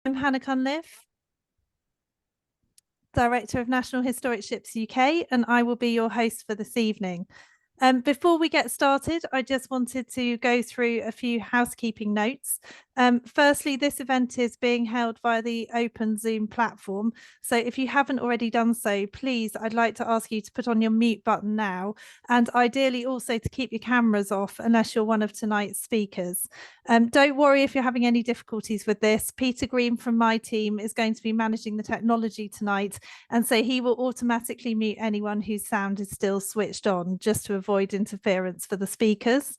I'm Hannah Cunliffe, Director of National Historic Ships UK, and I will be your host for this evening. Before we get started, I just wanted to go through a few housekeeping notes. Firstly, this event is being held via the open Zoom platform. So if you haven't already done so, please, I'd like to ask you to put on your mute button now, and ideally also to keep your cameras off unless you're one of tonight's speakers. Don't worry if you're having any difficulties with this. Peter Green from my team is going to be managing the technology tonight, and so he will automatically mute anyone whose sound is still switched on, just to avoid interference for the speakers.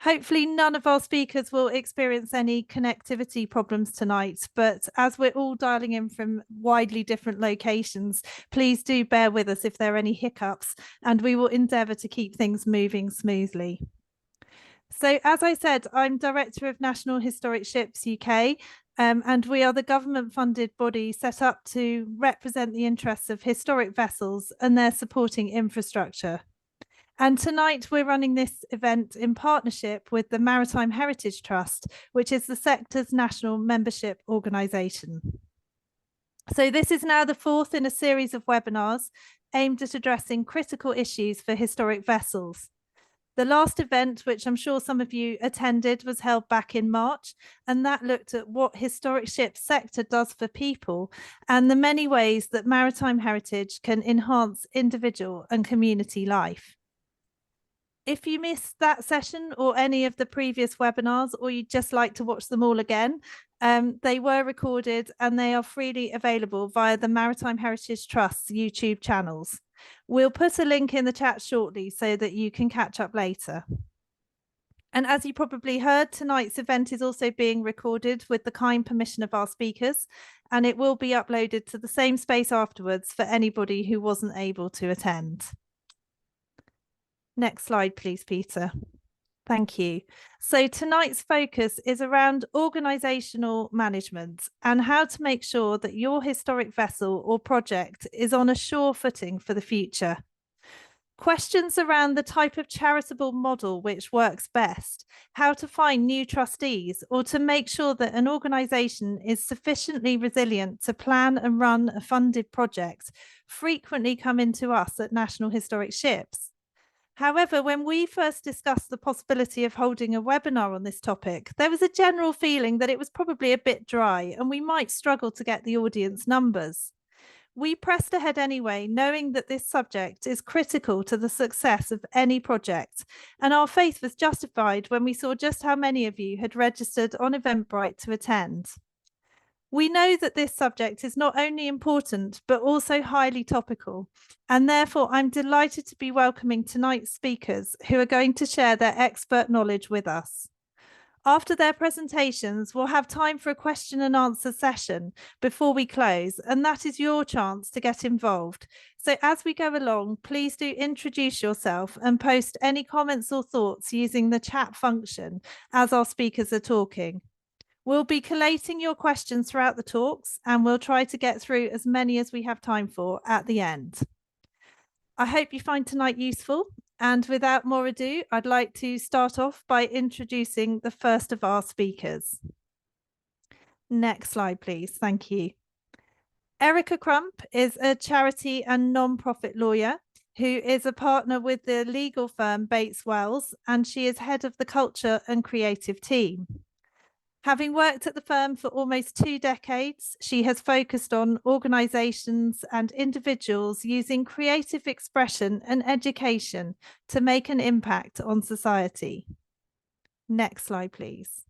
Hopefully none of our speakers will experience any connectivity problems tonight, but as we're all dialing in from widely different locations, please do bear with us if there are any hiccups, and we will endeavour to keep things moving smoothly. So as I said, I'm Director of National Historic Ships UK, and we are the government-funded body set up to represent the interests of historic vessels and their supporting infrastructure. And tonight we're running this event in partnership with the Maritime Heritage Trust, which is the sector's national membership organisation. So this is now the fourth in a series of webinars aimed at addressing critical issues for historic vessels. The last event, which I'm sure some of you attended, was held back in March, and that looked at what historic ship sector does for people and the many ways that maritime heritage can enhance individual and community life. If you missed that session or any of the previous webinars, or you'd just like to watch them all again, they were recorded and they are freely available via the Maritime Heritage Trust's YouTube channels. We'll put a link in the chat shortly so that you can catch up later. And as you probably heard, tonight's event is also being recorded with the kind permission of our speakers, and it will be uploaded to the same space afterwards for anybody who wasn't able to attend. Next slide, please, Peter. Thank you. So tonight's focus is around organisational management and how to make sure that your historic vessel or project is on a sure footing for the future. Questions around the type of charitable model which works best, how to find new trustees, or to make sure that an organisation is sufficiently resilient to plan and run a funded project frequently come into us at National Historic Ships. However, when we first discussed the possibility of holding a webinar on this topic, there was a general feeling that it was probably a bit dry and we might struggle to get the audience numbers. We pressed ahead anyway, knowing that this subject is critical to the success of any project, and our faith was justified when we saw just how many of you had registered on Eventbrite to attend. We know that this subject is not only important, but also highly topical, and therefore I'm delighted to be welcoming tonight's speakers who are going to share their expert knowledge with us. After their presentations, we'll have time for a question and answer session before we close, and that is your chance to get involved. So as we go along, please do introduce yourself and post any comments or thoughts using the chat function as our speakers are talking. We'll be collating your questions throughout the talks, and we'll try to get through as many as we have time for at the end. I hope you find tonight useful, and without more ado, I'd like to start off by introducing the first of our speakers. Next slide, please. Thank you. Erica Crump is a charity and non-profit lawyer who is a partner with the legal firm Bates Wells, and she is head of the culture and creative team. Having worked at the firm for almost 2 decades, she has focused on organisations and individuals using creative expression and education to make an impact on society. Next slide, please.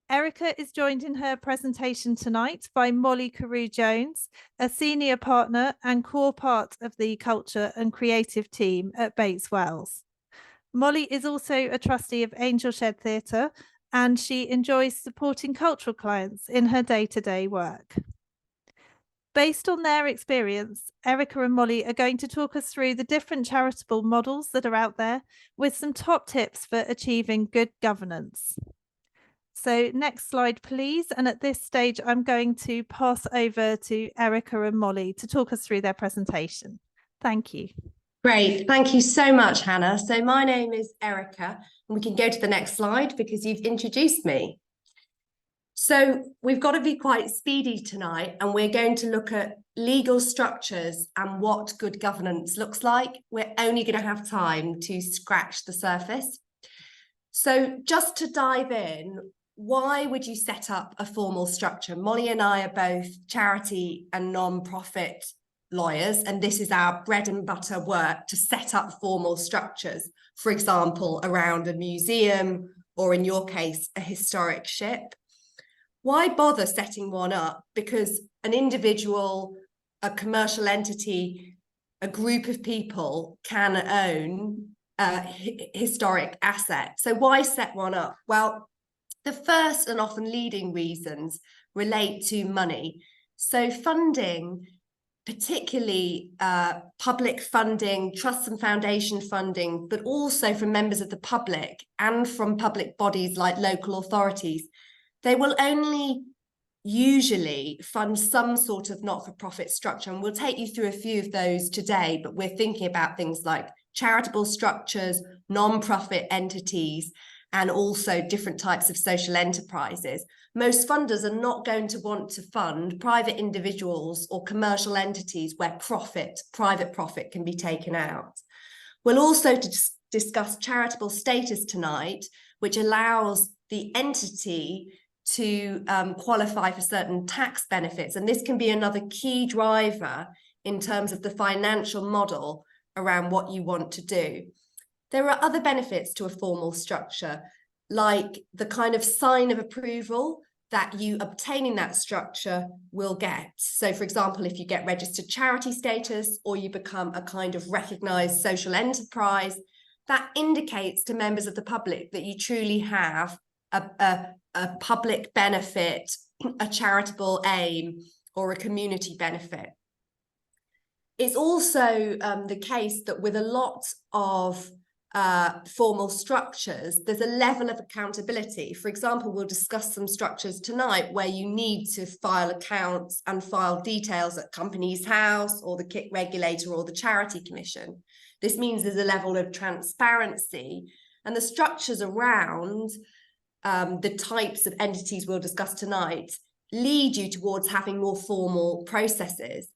Erica is joined in her presentation tonight by Molly Carew-Jones, a senior partner and core part of the culture and creative team at Bates Wells. Molly is also a trustee of Angel Shed Theatre, and she enjoys supporting cultural clients in her day-to-day work. Based on their experience, Erica and Molly are going to talk us through the different charitable models that are out there with some top tips for achieving good governance. So next slide, please. And at this stage, I'm going to pass over to Erica and Molly to talk us through their presentation. Thank you. Great. Thank you so much, Hannah. So my name is Erica, and we can go to the next slide because you've introduced me. So we've got to be quite speedy tonight, and we're going to look at legal structures and what good governance looks like. We're only going to have time to scratch the surface. So just to dive in, why would you set up a formal structure? Molly and I are both charity and non-profit lawyers, and this is our bread and butter work, to set up formal structures, for example, around a museum, or in your case, a historic ship. Why bother setting one up? Because an individual, a commercial entity, a group of people can own a historic asset. So why set one up? Well, the first and often leading reasons relate to money. So funding, particularly public funding, trusts and foundation funding, but also from members of the public and from public bodies like local authorities, they will only usually fund some sort of not-for-profit structure. And we'll take you through a few of those today, but we're thinking about things like charitable structures, non-profit entities, and also different types of social enterprises. Most funders are not going to want to fund private individuals or commercial entities where private profit can be taken out. We'll also discuss charitable status tonight, which allows the entity to qualify for certain tax benefits. And this can be another key driver in terms of the financial model around what you want to do. There are other benefits to a formal structure, like the kind of sign of approval that you obtaining that structure will get. So for example, if you get registered charity status, or you become a kind of recognised social enterprise, that indicates to members of the public that you truly have a public benefit, a charitable aim, or a community benefit. It's also the case that with a lot of formal structures, there's a level of accountability. For example, we'll discuss some structures tonight where you need to file accounts and file details at Companies House or the KIC regulator or the Charity Commission. This means there's a level of transparency, and the structures around the types of entities we'll discuss tonight lead you towards having more formal processes.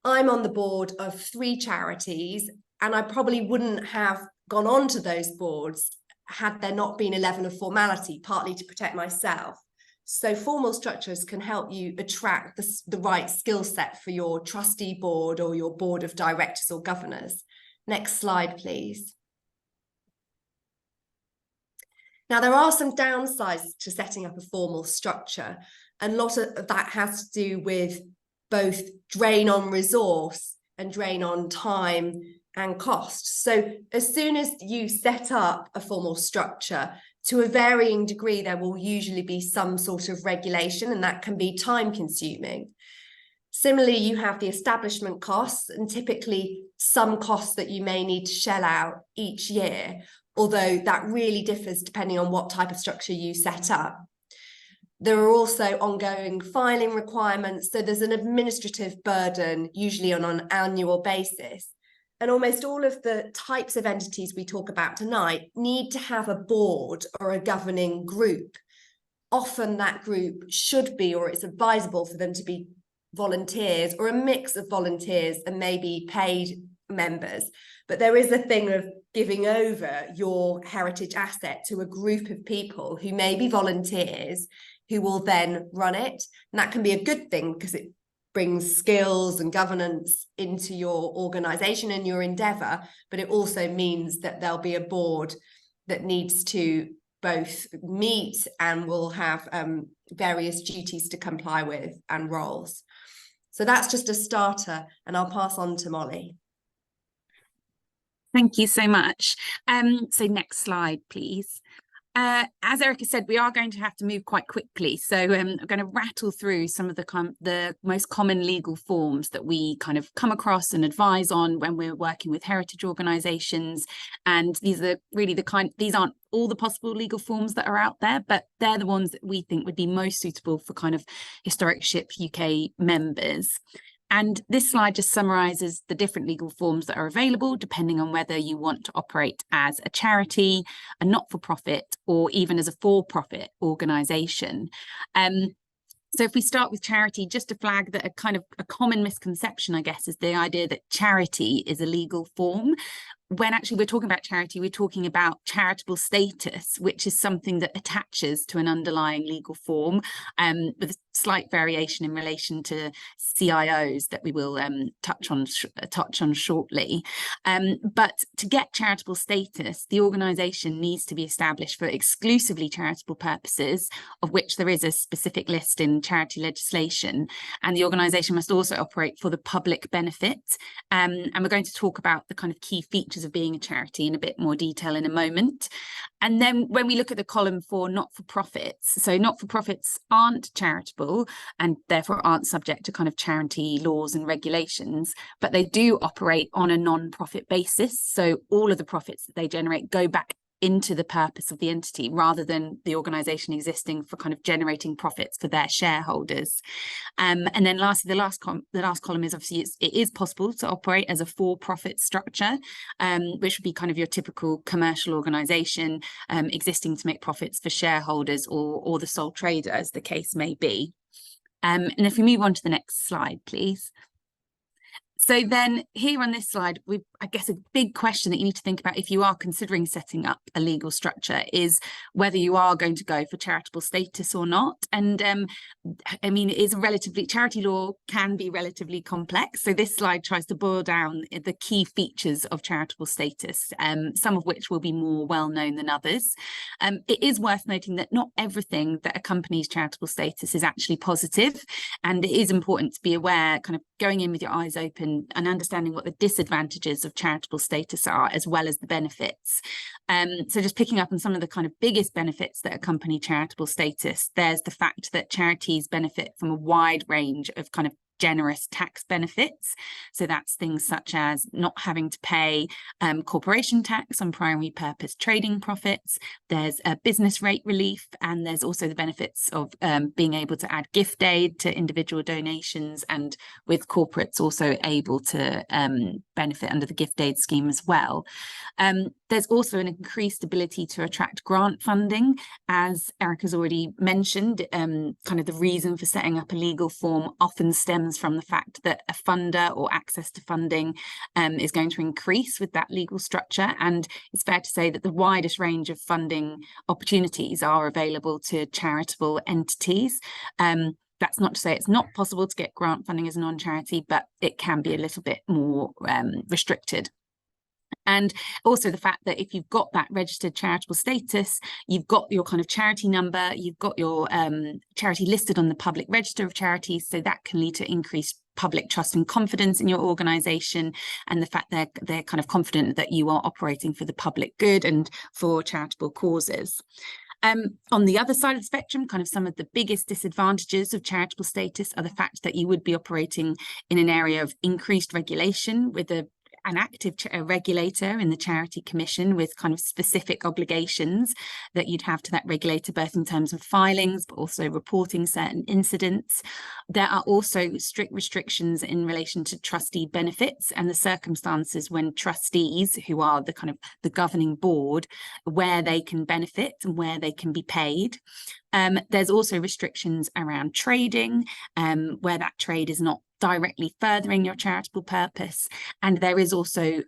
I'm on the board of 3 charities, and I probably wouldn't have gone on to those boards had there not been a level of formality, partly to protect myself. So formal structures can help you attract the right skill set for your trustee board or your board of directors or governors. Next slide, please. Now, there are some downsides to setting up a formal structure, and a lot of that has to do with both drain on resource and drain on time and cost. So as soon as you set up a formal structure, to a varying degree, there will usually be some sort of regulation, and that can be time consuming. Similarly, you have the establishment costs, and typically some costs that you may need to shell out each year, although that really differs depending on what type of structure you set up. There are also ongoing filing requirements, so there's an administrative burden, usually on an annual basis. And almost all of the types of entities we talk about tonight need to have a board or a governing group. Often that group should be, or it's advisable for them to be, volunteers or a mix of volunteers and maybe paid members. But there is a thing of giving over your heritage asset to a group of people who may be volunteers, who will then run it. And that can be a good thing because it brings skills and governance into your organisation and your endeavour, but it also means that there'll be a board that needs to both meet and will have various duties to comply with and roles. So that's just a starter, and I'll pass on to Molly. Thank you so much. So next slide, please. As Erica said, we are going to have to move quite quickly. So I'm going to rattle through some of the most common legal forms that we kind of come across and advise on when we're working with heritage organisations. And these are really these aren't all the possible legal forms that are out there, but they're the ones that we think would be most suitable for kind of Historic Ship UK members. And this slide just summarises the different legal forms that are available, depending on whether you want to operate as a charity, a not-for-profit, or even as a for-profit organisation. So if we start with charity, just to flag that a common misconception, I guess, is the idea that charity is a legal form. When actually we're talking about charity, we're talking about charitable status, which is something that attaches to an underlying legal form, with a slight variation in relation to CIOs that we will touch on shortly. But to get charitable status, the organisation needs to be established for exclusively charitable purposes, of which there is a specific list in charity legislation, and the organisation must also operate for the public benefit. And we're going to talk about the kind of key features of being a charity in a bit more detail in a moment. And then when we look at the column for not-for-profits, so not-for-profits aren't charitable and therefore aren't subject to kind of charity laws and regulations, but they do operate on a non-profit basis. So all of the profits that they generate go back into the purpose of the entity rather than the organisation existing for kind of generating profits for their shareholders. And then lastly, the last column is obviously it is possible to operate as a for-profit structure, which would be kind of your typical commercial organisation existing to make profits for shareholders or the sole trader, as the case may be. And if we move on to the next slide, please. So then here on this slide, I guess a big question that you need to think about if you are considering setting up a legal structure is whether you are going to go for charitable status or not. And I mean, charity law can be relatively complex. So this slide tries to boil down the key features of charitable status, some of which will be more well known than others. It is worth noting that not everything that accompanies charitable status is actually positive. And it is important to be aware, kind of going in with your eyes open and understanding what the disadvantages of charitable status are, as well as the benefits. So just picking up on some of the kind of biggest benefits that accompany charitable status, there's the fact that charities benefit from a wide range of kind of generous tax benefits. So that's things such as not having to pay corporation tax on primary purpose trading profits. There's a business rate relief, and there's also the benefits of being able to add gift aid to individual donations, and with corporates also able to benefit under the gift aid scheme as well. There's also an increased ability to attract grant funding. As Eric has already mentioned, kind of the reason for setting up a legal form often stems from the fact that a funder or access to funding is going to increase with that legal structure. And it's fair to say that the widest range of funding opportunities are available to charitable entities. That's not to say it's not possible to get grant funding as a non-charity, but it can be a little bit more restricted. And also the fact that if you've got that registered charitable status, you've got your kind of charity number, you've got your charity listed on the public register of charities, so that can lead to increased public trust and confidence in your organisation, and the fact that they're kind of confident that you are operating for the public good and for charitable causes. On the other side of the spectrum, kind of some of the biggest disadvantages of charitable status are the fact that you would be operating in an area of increased regulation with an active regulator in the Charity Commission with kind of specific obligations that you'd have to that regulator, both in terms of filings, but also reporting certain incidents. There are also strict restrictions in relation to trustee benefits and the circumstances when trustees, who are the kind of the governing board, where they can benefit and where they can be paid. There's also restrictions around trading, where that trade is not directly furthering your charitable purpose. And there is also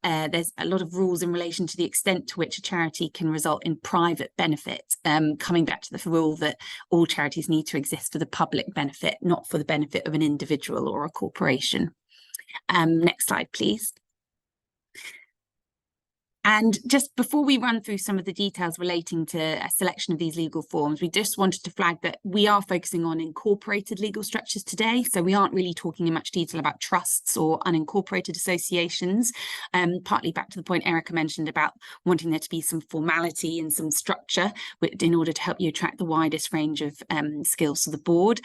there's a lot of rules in relation to the extent to which a charity can result in private benefit, coming back to the rule that all charities need to exist for the public benefit, not for the benefit of an individual or a corporation. Next slide, please. And just before we run through some of the details relating to a selection of these legal forms, we just wanted to flag that we are focusing on incorporated legal structures today. So we aren't really talking in much detail about trusts or unincorporated associations, partly back to the point Erica mentioned about wanting there to be some formality and some structure in order to help you attract the widest range of skills to the board.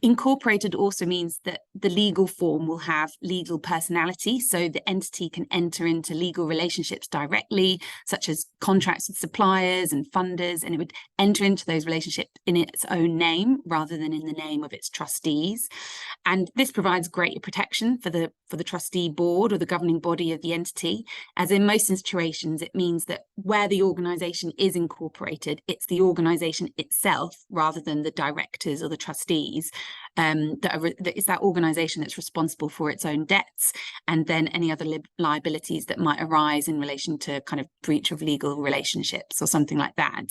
Incorporated also means that the legal form will have legal personality, so the entity can enter into legal relationships directly directly, such as contracts with suppliers and funders, and it would enter into those relationships in its own name rather than in the name of its trustees. And this provides greater protection for the trustee board or the governing body of the entity, as in most situations it means that where the organisation is incorporated, it's the organisation itself rather than the directors or the trustees that is that organisation that's responsible for its own debts and then any other liabilities that might arise in relation to kind of breach of legal relationships or something like that.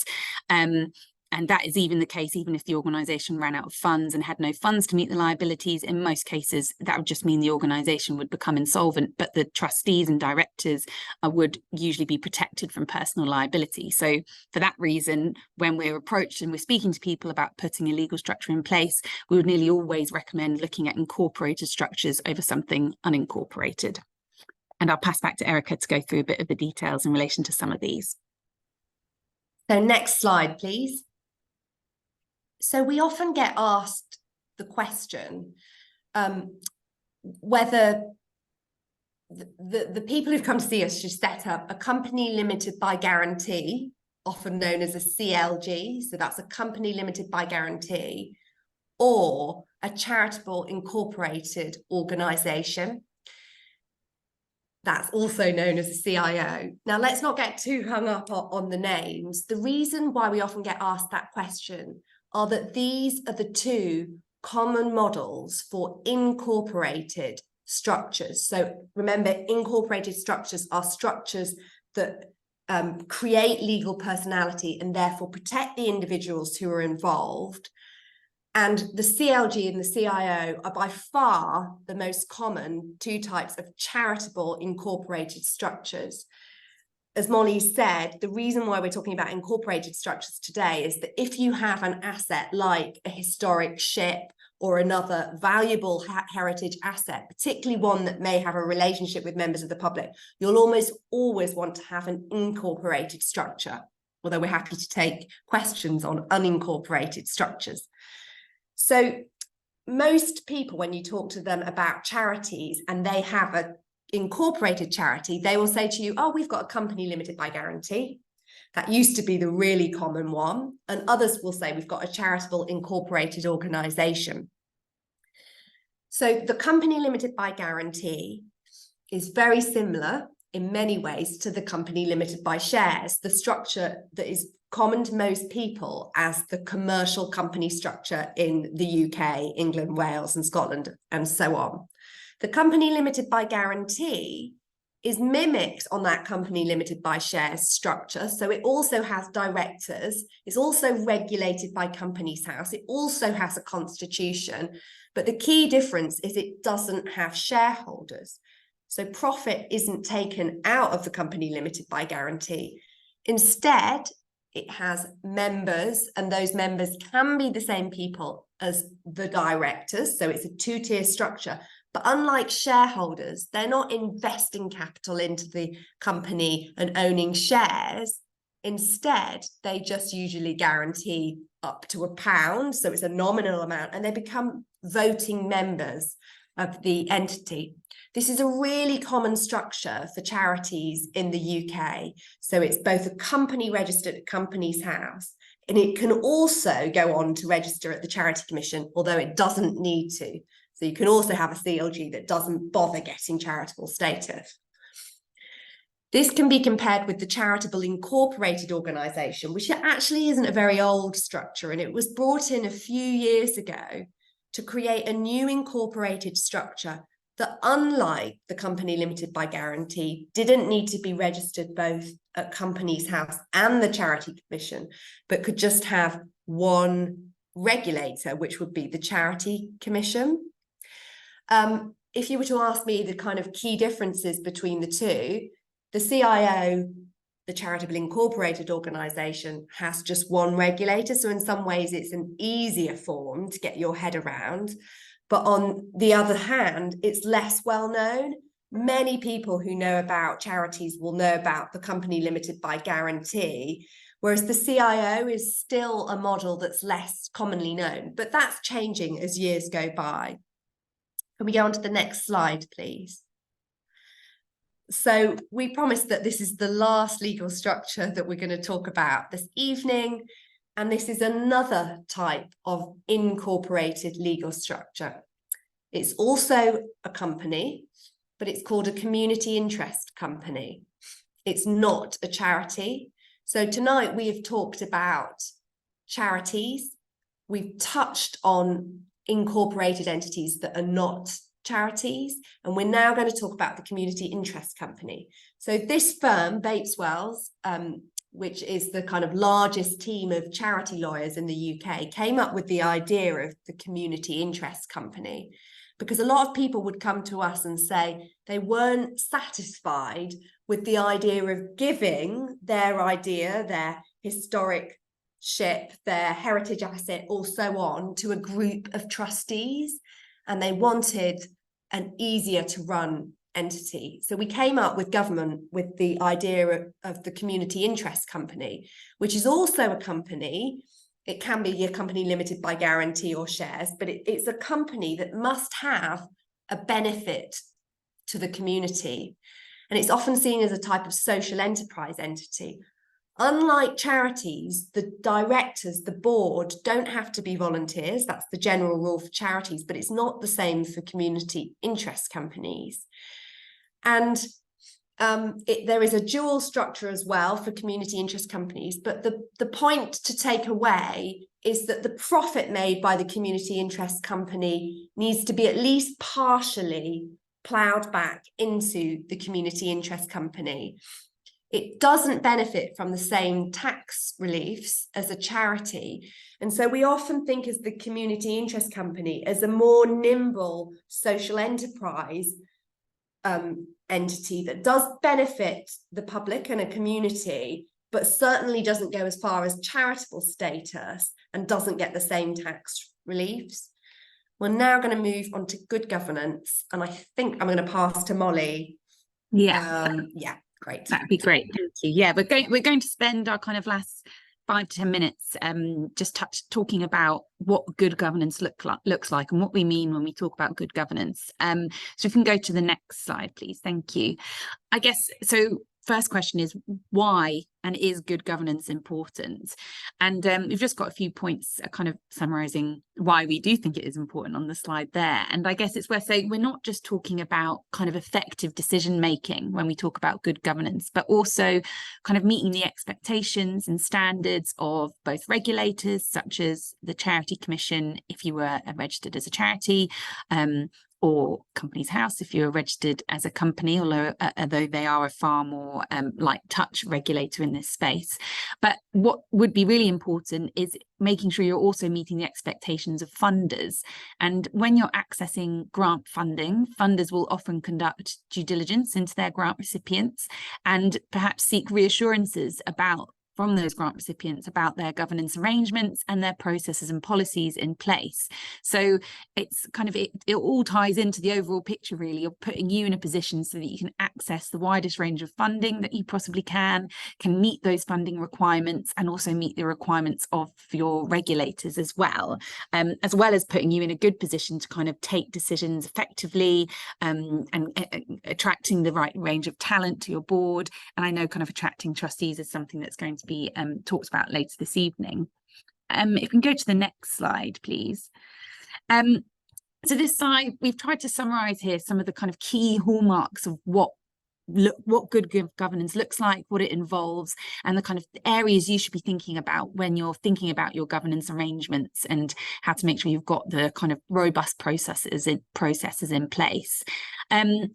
And that is even the case, even if the organisation ran out of funds and had no funds to meet the liabilities. In most cases, that would just mean the organisation would become insolvent, but the trustees and directors would usually be protected from personal liability. So for that reason, when we're approached and we're speaking to people about putting a legal structure in place, we would nearly always recommend looking at incorporated structures over something unincorporated. And I'll pass back to Erica to go through a bit of the details in relation to some of these. So next slide, please. So we often get asked the question whether the people who've come to see us should set up a company limited by guarantee, often known as a CLG, so that's a company limited by guarantee, or a charitable incorporated organisation. That's also known as a CIO. Now, let's not get too hung up on the names. The reason why we often get asked that question are that these are the two common models for incorporated structures. So remember, incorporated structures are structures that create legal personality and therefore protect the individuals who are involved. And the CLG and the CIO are by far the most common two types of charitable incorporated structures. As Molly said, the reason why we're talking about incorporated structures today is that if you have an asset like a historic ship or another valuable heritage asset, particularly one that may have a relationship with members of the public, you'll almost always want to have an incorporated structure, although we're happy to take questions on unincorporated structures. So most people, when you talk to them about charities and they have an incorporated charity, they will say to you, oh, we've got a company limited by guarantee. That used to be the really common one. And others will say we've got a charitable incorporated organisation. So the company limited by guarantee is very similar in many ways to the company limited by shares, the structure that is common to most people as the commercial company structure in the UK, England, Wales and Scotland and so on. The company limited by guarantee is mimicked on that company limited by shares structure. So it also has directors. It's also regulated by Companies House. It also has a constitution. But the key difference is it doesn't have shareholders. So profit isn't taken out of the company limited by guarantee. Instead, it has members, and those members can be the same people as the directors. So it's a two-tier structure. But unlike shareholders, they're not investing capital into the company and owning shares. Instead, they just usually guarantee up to £1. So it's a nominal amount, and they become voting members of the entity. This is a really common structure for charities in the UK. So it's both a company registered at Companies House, and it can also go on to register at the Charity Commission, although it doesn't need to. So you can also have a CLG that doesn't bother getting charitable status. This can be compared with the charitable incorporated organisation, which actually isn't a very old structure, and it was brought in a few years ago to create a new incorporated structure that, unlike the company limited by guarantee, didn't need to be registered both at Companies House and the Charity Commission, but could just have one regulator, which would be the Charity Commission. If you were to ask me the kind of key differences between the two, the CIO, the charitable incorporated organisation, has just one regulator. So in some ways, it's an easier form to get your head around. But on the other hand, it's less well known. Many people who know about charities will know about the company limited by guarantee, whereas the CIO is still a model that's less commonly known. But that's changing as years go by. Can we go on to the next slide, please? So we promised that this is the last legal structure that we're going to talk about this evening. And this is another type of incorporated legal structure. It's also a company, but it's called a community interest company. It's not a charity. So tonight we have talked about charities. We've touched on incorporated entities that are not charities, and we're now going to talk about the community interest company. So this firm, Bates Wells, which is the kind of largest team of charity lawyers in the UK, came up with the idea of the community interest company, because a lot of people would come to us and say they weren't satisfied with the idea of giving their idea, their historic ship, their heritage asset, or so on, to a group of trustees, and they wanted an easier to run entity. So we came up with government with the idea of the community interest company, which is also a company. It can be a company limited by guarantee or shares, but it's a company that must have a benefit to the community. And it's often seen as a type of social enterprise entity. Unlike charities, the directors, the board, don't have to be volunteers. That's the general rule for charities, but it's not the same for community interest companies. And there is a dual structure as well for community interest companies, but the point to take away is that the profit made by the community interest company needs to be at least partially ploughed back into the community interest company. It doesn't benefit from the same tax reliefs as a charity. And so we often think as the community interest company as a more nimble social enterprise entity that does benefit the public and a community, but certainly doesn't go as far as charitable status and doesn't get the same tax reliefs. We're now going to move on to good governance, and I think I'm going to pass to Molly. Yeah, great. That'd be great. Thank you. Yeah, we're going to spend our kind of last 5 to 10 minutes just talking about what good governance looks like and what we mean when we talk about good governance. So if we can go to the next slide, please. Thank you. I guess so. First question is why, and is good governance important? And we've just got a few points kind of summarizing why we do think it is important on the slide there. And I guess it's worth saying we're not just talking about kind of effective decision making when we talk about good governance, but also kind of meeting the expectations and standards of both regulators, such as the Charity Commission, if you were registered as a charity, or Companies House if you're registered as a company, although they are a far more light touch regulator in this space. But what would be really important is making sure you're also meeting the expectations of funders. And when you're accessing grant funding, funders will often conduct due diligence into their grant recipients and perhaps seek reassurances from those grant recipients about their governance arrangements and their processes and policies in place. So it's kind of, it all ties into the overall picture really of putting you in a position so that you can access the widest range of funding that you possibly can meet those funding requirements and also meet the requirements of your regulators as well as putting you in a good position to kind of take decisions effectively and attracting the right range of talent to your board. And I know kind of attracting trustees is something that's going to be talked about later this evening. If we can go to the next slide, please. So this slide, we've tried to summarize here some of the kind of key hallmarks of what good governance looks like, what it involves, and the kind of areas you should be thinking about when you're thinking about your governance arrangements and how to make sure you've got the kind of robust processes in place.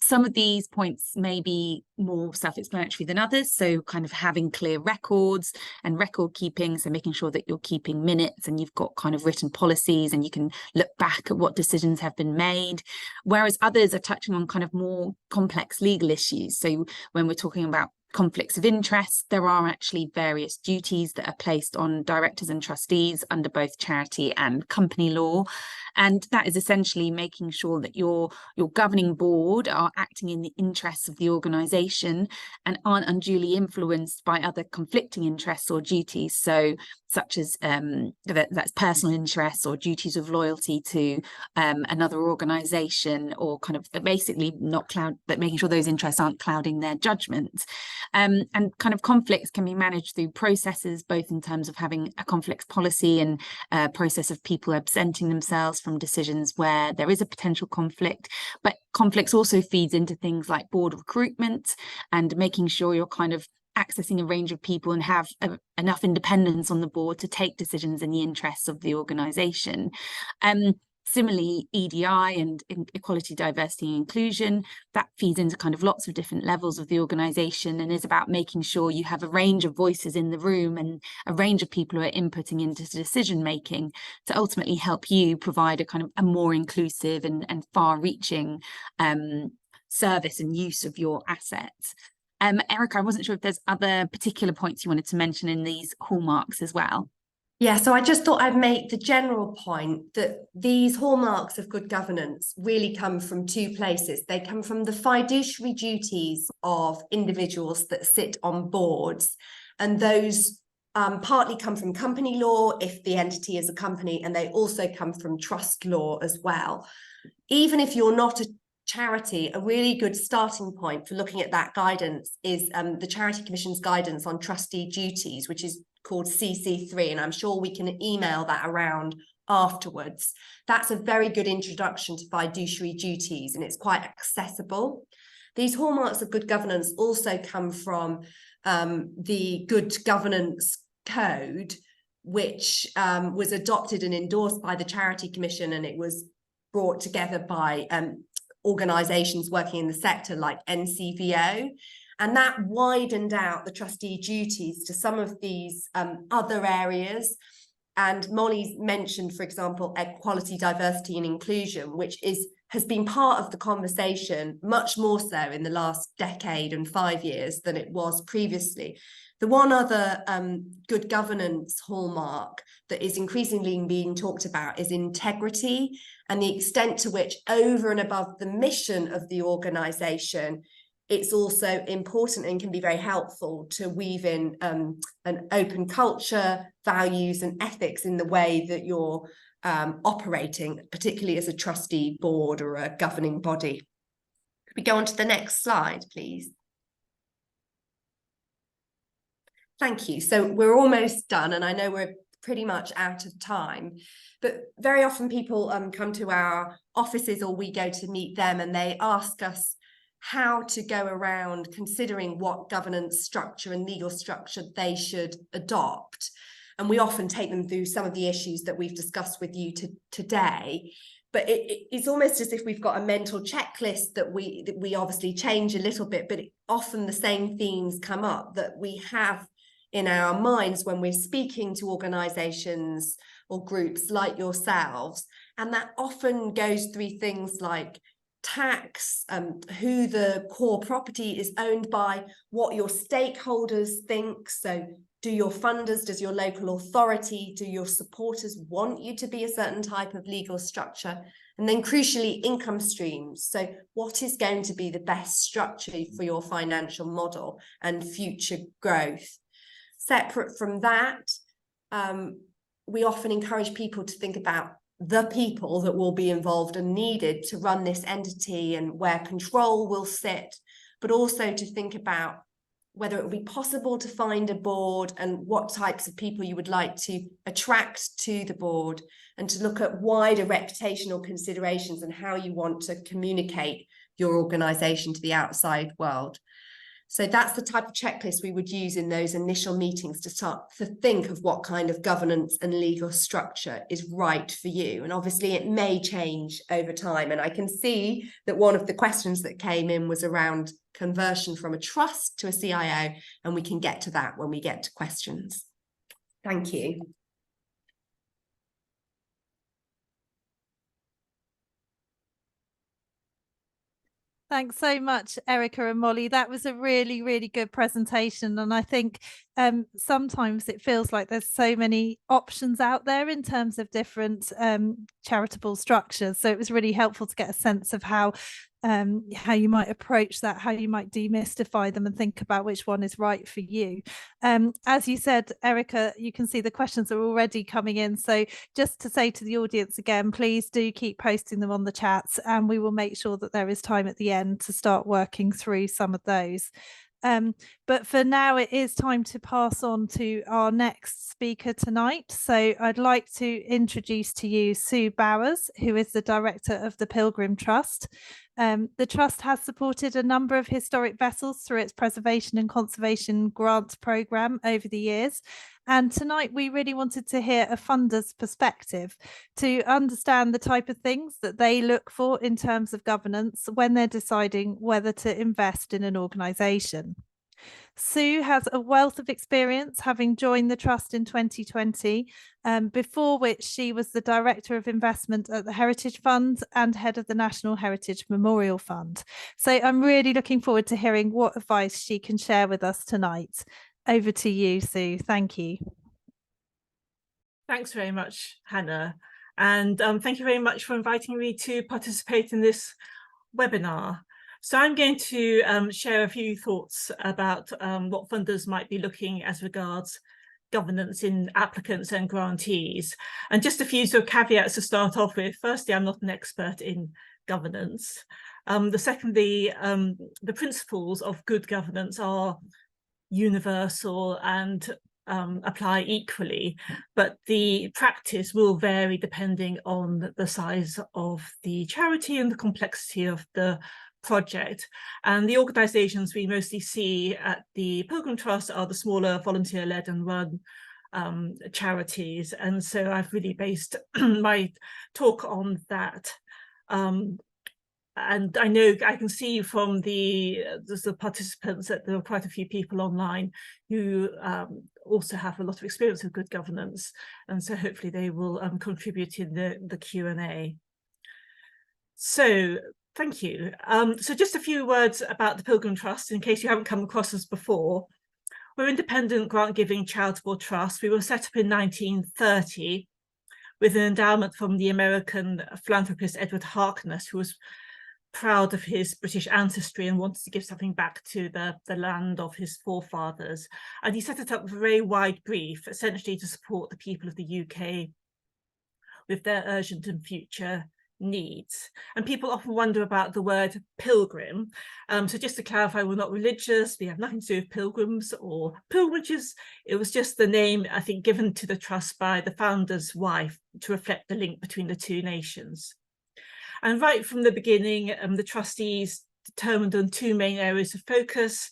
Some of these points may be more self-explanatory than others, so kind of having clear records and record keeping, so making sure that you're keeping minutes and you've got kind of written policies and you can look back at what decisions have been made, whereas others are touching on kind of more complex legal issues. So when we're talking about conflicts of interest, there are actually various duties that are placed on directors and trustees under both charity and company law. And that is essentially making sure that your governing board are acting in the interests of the organisation and aren't unduly influenced by other conflicting interests or duties. So such as that's personal interests or duties of loyalty to another organisation, or kind of basically making sure those interests aren't clouding their judgment. And kind of conflicts can be managed through processes, both in terms of having a conflicts policy and a process of people absenting themselves from decisions where there is a potential conflict. But conflicts also feeds into things like board recruitment and making sure you're kind of accessing a range of people and have enough independence on the board to take decisions in the interests of the organisation. Similarly, EDI and equality, diversity and inclusion, that feeds into kind of lots of different levels of the organisation and is about making sure you have a range of voices in the room and a range of people who are inputting into decision making to ultimately help you provide a kind of a more inclusive and far-reaching service and use of your assets. Erica, I wasn't sure if there's other particular points you wanted to mention in these hallmarks as well. Yeah, so I just thought I'd make the general point that these hallmarks of good governance really come from two places. They come from the fiduciary duties of individuals that sit on boards, and those partly come from company law if the entity is a company, and they also come from trust law as well. Even if you're not a charity, a really good starting point for looking at that guidance is the Charity Commission's guidance on trustee duties, which is called CC3, and I'm sure we can email that around afterwards. That's a very good introduction to fiduciary duties, and it's quite accessible. These hallmarks of good governance also come from the Good Governance Code, which was adopted and endorsed by the Charity Commission, and it was brought together by organisations working in the sector like NCVO. And that widened out the trustee duties to some of these other areas. And Molly's mentioned, for example, equality, diversity and inclusion, which has been part of the conversation much more so in the last decade and 5 years than it was previously. The one other good governance hallmark that is increasingly being talked about is integrity, and the extent to which, over and above the mission of the organisation, it's also important and can be very helpful to weave in an open culture, values and ethics in the way that you're operating, particularly as a trustee board or a governing body. Could we go on to the next slide, please? Thank you. So we're almost done, and I know we're pretty much out of time, but very often people come to our offices or we go to meet them and they ask us how to go around considering what governance structure and legal structure they should adopt. And we often take them through some of the issues that we've discussed with you today. But it's almost as if we've got a mental checklist that we obviously change a little bit, but often the same themes come up that we have in our minds when we're speaking to organisations or groups like yourselves. And that often goes through things like tax, who the core property is owned by, what your stakeholders think. So do your funders, does your local authority, do your supporters want you to be a certain type of legal structure? And then crucially, income streams. So what is going to be the best structure for your financial model and future growth? Separate from that, we often encourage people to think about the people that will be involved and needed to run this entity and where control will sit, but also to think about whether it will be possible to find a board and what types of people you would like to attract to the board, and to look at wider reputational considerations and how you want to communicate your organisation to the outside world. So that's the type of checklist we would use in those initial meetings to start to think of what kind of governance and legal structure is right for you. And obviously it may change over time. And I can see that one of the questions that came in was around conversion from a trust to a CIO, and we can get to that when we get to questions. Thank you. Thanks so much, Erica and Molly. That was a really, really good presentation. And I think sometimes it feels like there's so many options out there in terms of different charitable structures. So it was really helpful to get a sense of how how you might approach that, how you might demystify them and think about which one is right for you. As you said, Erica, you can see the questions are already coming in. So just to say to the audience again, please do keep posting them on the chats, and we will make sure that there is time at the end to start working through some of those. But for now, it is time to pass on to our next speaker tonight. So I'd like to introduce to you Sue Bowers, who is the director of the Pilgrim Trust. The Trust has supported a number of historic vessels through its preservation and conservation grants programme over the years. And tonight we really wanted to hear a funder's perspective to understand the type of things that they look for in terms of governance when they're deciding whether to invest in an organisation. Sue has a wealth of experience, having joined the Trust in 2020, before which she was the Director of Investment at the Heritage Fund and head of the National Heritage Memorial Fund. So I'm really looking forward to hearing what advice she can share with us tonight. Over to you, Sue. Thank you. Thanks very much, Hannah. And thank you very much for inviting me to participate in this webinar. So I'm going to share a few thoughts about what funders might be looking as regards governance in applicants and grantees. And just a few sort of caveats to start off with. Firstly, I'm not an expert in governance. Secondly, the principles of good governance are universal and apply equally, but the practice will vary depending on the size of the charity and the complexity of the project. And the organisations we mostly see at the Pilgrim Trust are the smaller volunteer-led and run charities. And so I've really based my talk on that. And I know I can see from the participants that there are quite a few people online who also have a lot of experience with good governance. And so hopefully they will contribute in the Q&A. So thank you. So just a few words about the Pilgrim Trust in case you haven't come across us before. We're an independent grant-giving charitable trust. We were set up in 1930 with an endowment from the American philanthropist Edward Harkness, who was proud of his British ancestry and wanted to give something back to the land of his forefathers. And he set it up with a very wide brief, essentially to support the people of the UK with their urgent and future needs. And people often wonder about the word pilgrim. So just to clarify, we're not religious, we have nothing to do with pilgrims or pilgrimages. It was just the name, I think, given to the trust by the founder's wife to reflect the link between the two nations. And right from the beginning, the trustees determined on two main areas of focus.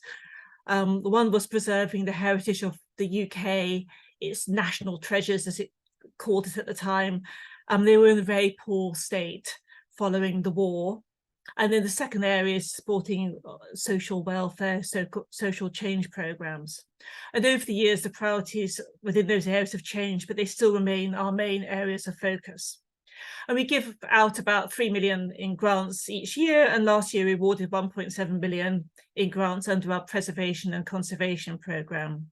One was preserving the heritage of the UK, its national treasures, as it called it at the time. They were in a very poor state following the war. And then the second area is supporting social welfare, social change programmes. And over the years, the priorities within those areas have changed, but they still remain our main areas of focus. And we give out about 3 million in grants each year, and last year we awarded 1.7 billion in grants under our preservation and conservation programme.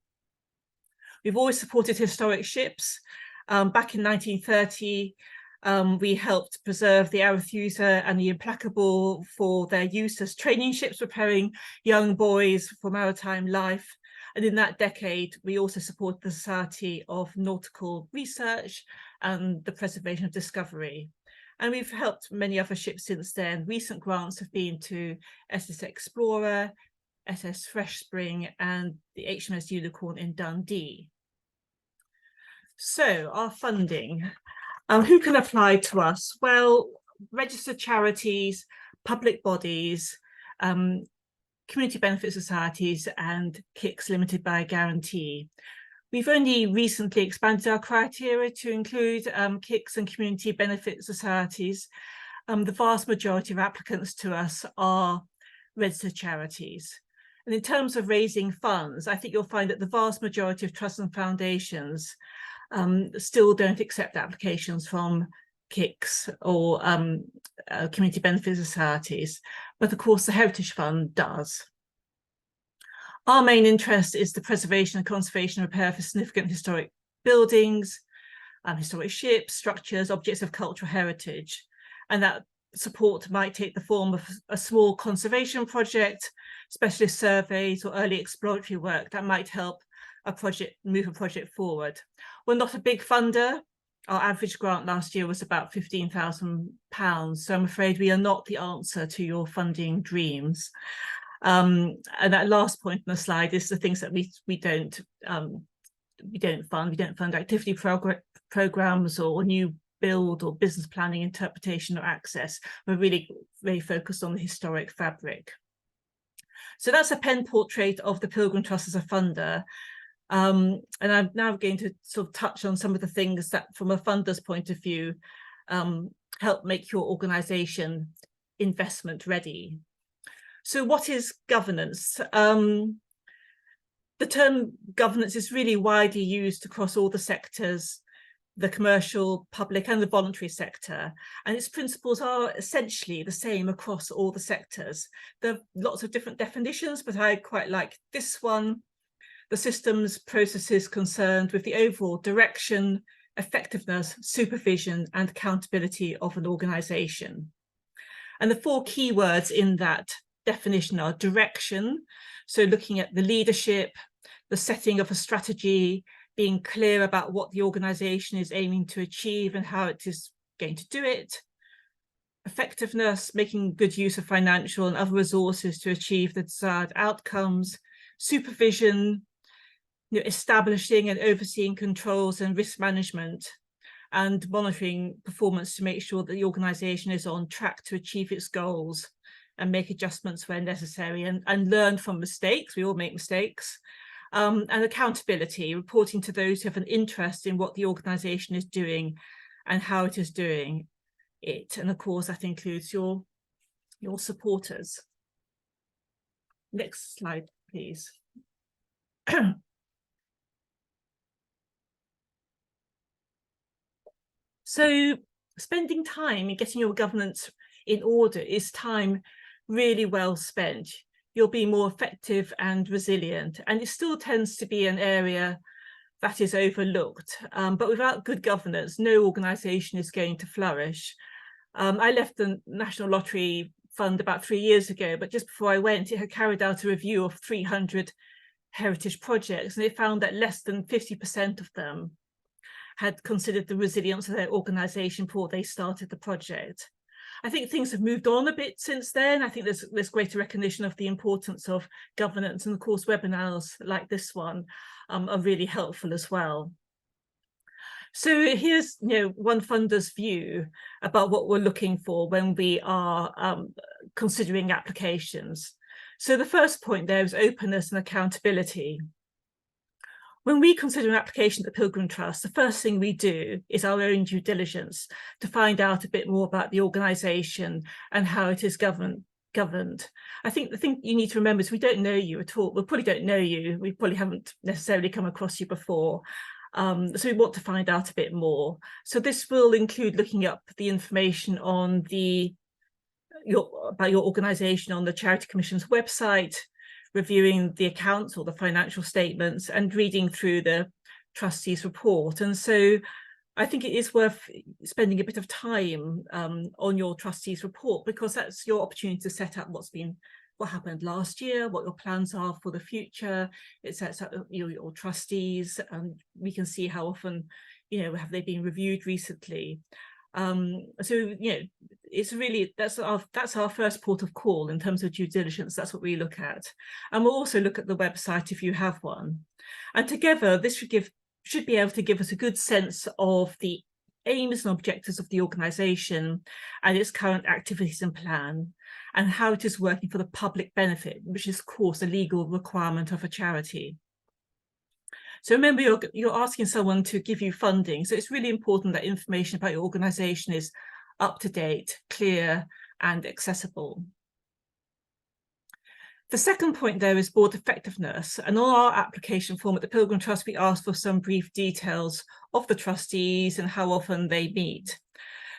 We've always supported historic ships. Back in 1930, we helped preserve the Arethusa and the Implacable for their use as training ships, preparing young boys for maritime life. And in that decade, we also supported the Society of Nautical Research and the Preservation of Discovery. And we've helped many other ships since then. Recent grants have been to SS Explorer, SS Fresh Spring, and the HMS Unicorn in Dundee. So our funding, who can apply to us? Well, registered charities, public bodies, community benefit societies, and KICs limited by a guarantee. We've only recently expanded our criteria to include KICs and community benefit societies. The vast majority of applicants to us are registered charities. And in terms of raising funds, I think you'll find that the vast majority of trusts and foundations still don't accept applications from KICs or community benefit societies, but of course the Heritage Fund does. Our main interest is the preservation and conservation and repair for significant historic buildings, historic ships, structures, objects of cultural heritage. And that support might take the form of a small conservation project, specialist surveys, or early exploratory work that might help move a project forward. We're not a big funder. Our average grant last year was about £15,000, so I'm afraid we are not the answer to your funding dreams. And that last point on the slide is the things that we don't fund. We don't fund activity programs or new build or business planning, interpretation, or access. We're really very focused on the historic fabric. So that's a pen portrait of the Pilgrim Trust as a funder. And I'm now going to sort of touch on some of the things that, from a funder's point of view, help make your organisation investment ready. So what is governance? The term governance is really widely used across all the sectors, the commercial, public, and the voluntary sector, and its principles are essentially the same across all the sectors. There are lots of different definitions, but I quite like this one: the systems, processes concerned with the overall direction, effectiveness, supervision, and accountability of an organisation. And the four key words in that definition are direction, so looking at the leadership, the setting of a strategy, being clear about what the organisation is aiming to achieve and how it is going to do it. Effectiveness, making good use of financial and other resources to achieve the desired outcomes. Supervision, establishing and overseeing controls and risk management, and monitoring performance to make sure that the organisation is on track to achieve its goals and make adjustments where necessary, and learn from mistakes. We all make mistakes. And accountability, reporting to those who have an interest in what the organisation is doing and how it is doing it. And of course, that includes your supporters. Next slide, please. So spending time in getting your governance in order is time really well spent. You'll be more effective and resilient, and it still tends to be an area that is overlooked. But without good governance, no organisation is going to flourish. I left the National Lottery Fund about 3 years ago, but just before I went, it had carried out a review of 300 heritage projects, and it found that less than 50% of them had considered the resilience of their organisation before they started the project. I think things have moved on a bit since then. I think there's greater recognition of the importance of governance, and of course webinars like this one are really helpful as well. So here's one funder's view about what we're looking for when we are considering applications. So the first point there is openness and accountability. When we consider an application at the Pilgrim Trust, the first thing we do is our own due diligence to find out a bit more about the organisation and how it is governed. I think the thing you need to remember is we don't know you at all. We probably don't know you. We probably haven't necessarily come across you before. So we want to find out a bit more. So this will include looking up the information on about your organisation on the Charity Commission's website, reviewing the accounts or the financial statements, and reading through the trustees' report. And so I think it is worth spending a bit of time on your trustees' report, because that's your opportunity to set up what happened last year, what your plans are for the future. It sets up your trustees, and we can see how often have they been reviewed recently. So it's really that's our first port of call in terms of due diligence. That's what we look at, and we'll also look at the website if you have one. And together, this should be able to give us a good sense of the aims and objectives of the organisation and its current activities and plan, and how it is working for the public benefit, which is, of course, a legal requirement of a charity. So remember, you're asking someone to give you funding, so it's really important that information about your organisation is up to date, clear, and accessible. The second point there is board effectiveness, and on our application form at the Pilgrim Trust, we ask for some brief details of the trustees and how often they meet.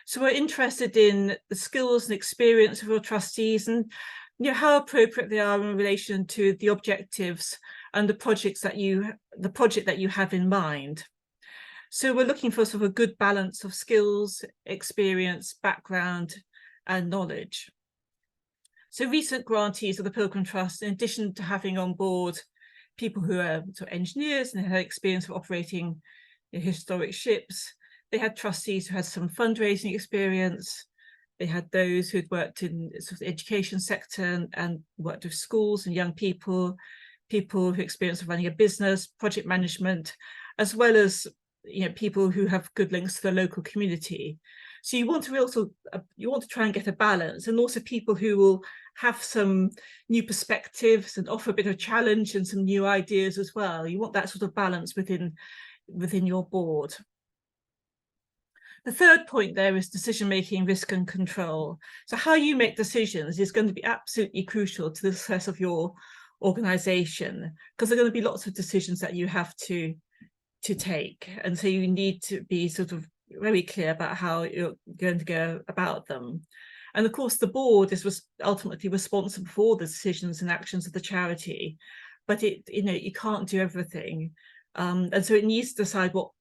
So we're interested in the skills and experience of your trustees, and how appropriate they are in relation to the objectives and the project that you have in mind. So we're looking for sort of a good balance of skills, experience, background, and knowledge. So recent grantees of the Pilgrim Trust, in addition to having on board people who are sort of engineers and had experience of operating historic ships, they had trustees who had some fundraising experience. They had those who'd worked in sort of the education sector and worked with schools and young people, people who experienced running a business, project management, as well as people who have good links to the local community. So you want to try and get a balance, and also people who will have some new perspectives and offer a bit of challenge and some new ideas as well. You want that sort of balance within your board. The third point there is decision-making, risk and control. So how you make decisions is going to be absolutely crucial to the success of your organisation, because there are going to be lots of decisions that you have to take. And so you need to be sort of very clear about how you're going to go about them. And of course, the board is ultimately responsible for the decisions and actions of the charity, but you can't do everything. And so it needs to decide what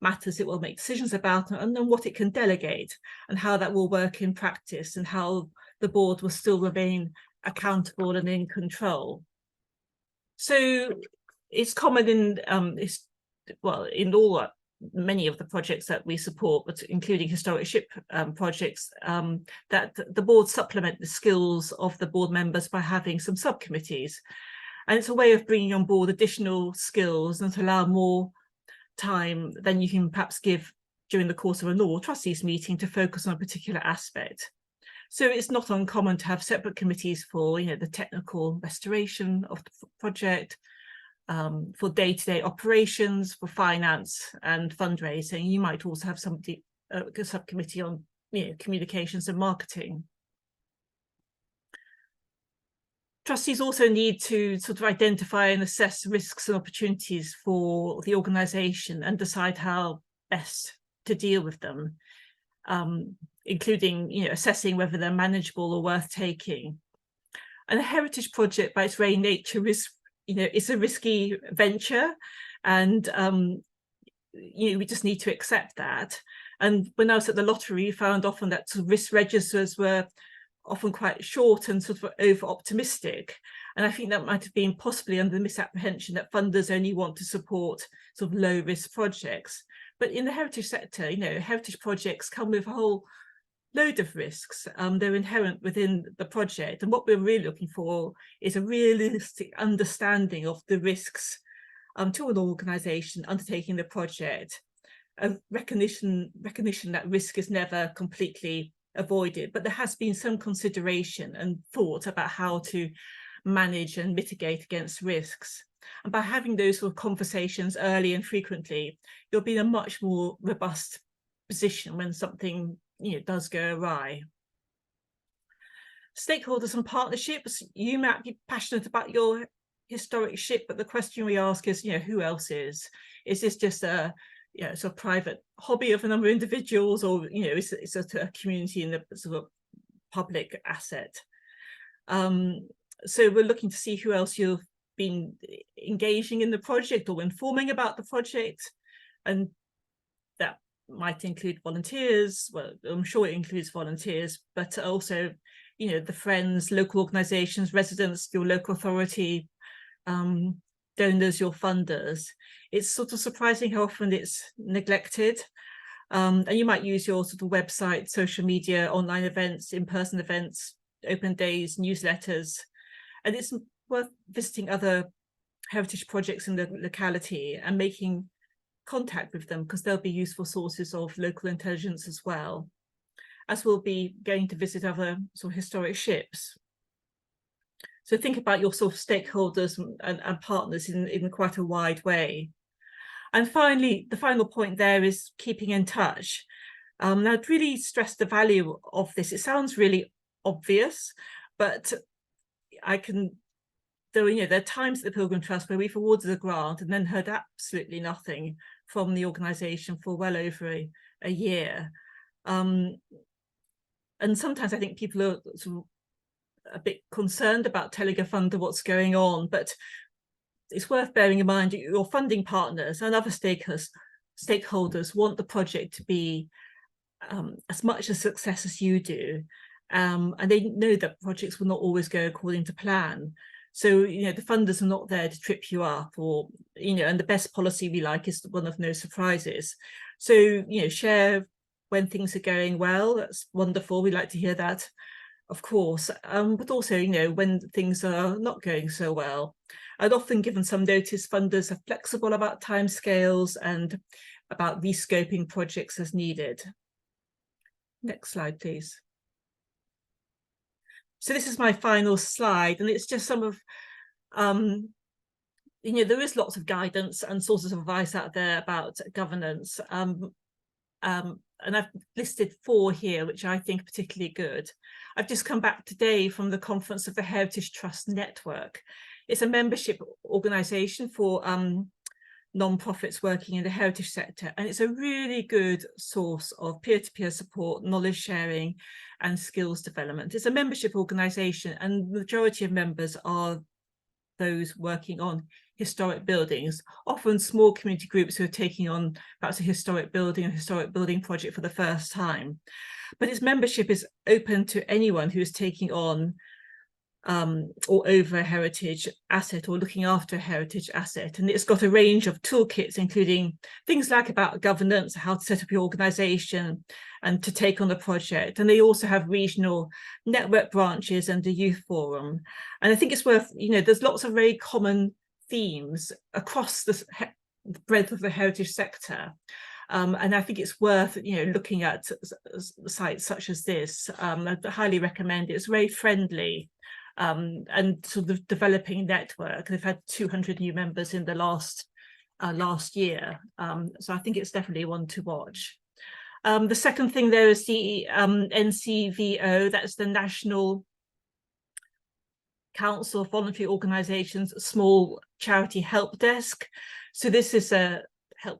matters it will make decisions about, and then what it can delegate, and how that will work in practice, and how the board will still remain accountable and in control. So it's common in many of the projects that we support, but including historic ship projects, that the board supplement the skills of the board members by having some subcommittees. And it's a way of bringing on board additional skills and to allow more time than you can perhaps give during the course of a normal trustees meeting to focus on a particular aspect. So it's not uncommon to have separate committees for the technical restoration of the project, for day-to-day operations, for finance and fundraising. You might also have a subcommittee on communications and marketing. Trustees also need to sort of identify and assess risks and opportunities for the organisation and decide how best to deal with them, including assessing whether they're manageable or worth taking. And a heritage project, by its very nature, is it's a risky venture, and we just need to accept that. And when I was at the lottery, I found often that sort of risk registers were often quite short and sort of over optimistic, and I think that might have been possibly under the misapprehension that funders only want to support sort of low risk projects. But in the heritage sector, heritage projects come with a whole load of risks. They're inherent within the project, and what we're really looking for is a realistic understanding of the risks to an organisation undertaking the project, a recognition that risk is never completely avoided, but there has been some consideration and thought about how to manage and mitigate against risks. And by having those sort of conversations early and frequently, you'll be in a much more robust position when something does go awry. Stakeholders and partnerships. You might be passionate about your historic ship, but the question we ask is, who else is? Is this just a sort of private hobby of a number of individuals, or is it a community and a sort of public asset? So we're looking to see who else you've been engaging in the project or informing about the project, and that might include volunteers. Well, I'm sure it includes volunteers, but also the friends, local organizations, residents, your local authority, donors, your funders. It's sort of surprising how often it's neglected. And you might use your sort of website, social media, online events, in-person events, open days, newsletters. And it's worth visiting other heritage projects in the locality and making contact with them, because they'll be useful sources of local intelligence as well, as we'll be going to visit other sort of historic ships. So think about your sort of stakeholders and partners in quite a wide way. And finally, the final point there is keeping in touch. Now, I'd really stress the value of this. It sounds really obvious, but there are times at the Pilgrim Trust where we've awarded a grant and then heard absolutely nothing from the organisation for well over a year. And sometimes I think people are sort of a bit concerned about telling a funder what's going on, but it's worth bearing in mind that your funding partners and other stakeholders want the project to be as much a success as you do. and they know that projects will not always go according to plan. So, you know, the funders are not there to trip you up, or, you know, and the best policy we like is one of no surprises. So, you know, share when things are going well. That's wonderful. We like to hear that, of course, but also, you know, when things are not going so well. I'd often given some notice, funders are flexible about timescales and about rescoping projects as needed. Next slide, please. So this is my final slide, and it's just some of, you know, there is lots of guidance and sources of advice out there about governance. And I've listed 4 here, which I think are particularly good. I've just come back today from the conference of the Heritage Trust Network. It's a membership organisation for non-profits working in the heritage sector, and it's a really good source of peer-to-peer support, knowledge sharing and skills development. It's a membership organisation, and the majority of members are those working on historic buildings, often small community groups who are taking on perhaps a historic building project for the first time. But its membership is open to anyone who is taking on or over a heritage asset or looking after a heritage asset. And it's got a range of toolkits, including things like about governance, how to set up your organisation and to take on the project. And they also have regional network branches and a youth forum. And I think it's worth, you know, there's lots of very common themes across the breadth of the heritage sector. And I think it's worth, you know, looking at sites such as this. I highly recommend it. It's very friendly. And sort of developing network. They've had 200 new members in the last year, so I think it's definitely one to watch. The second thing there is the NCVO, that's the National Council of Voluntary Organisations Small Charity Help Desk. So this is a help.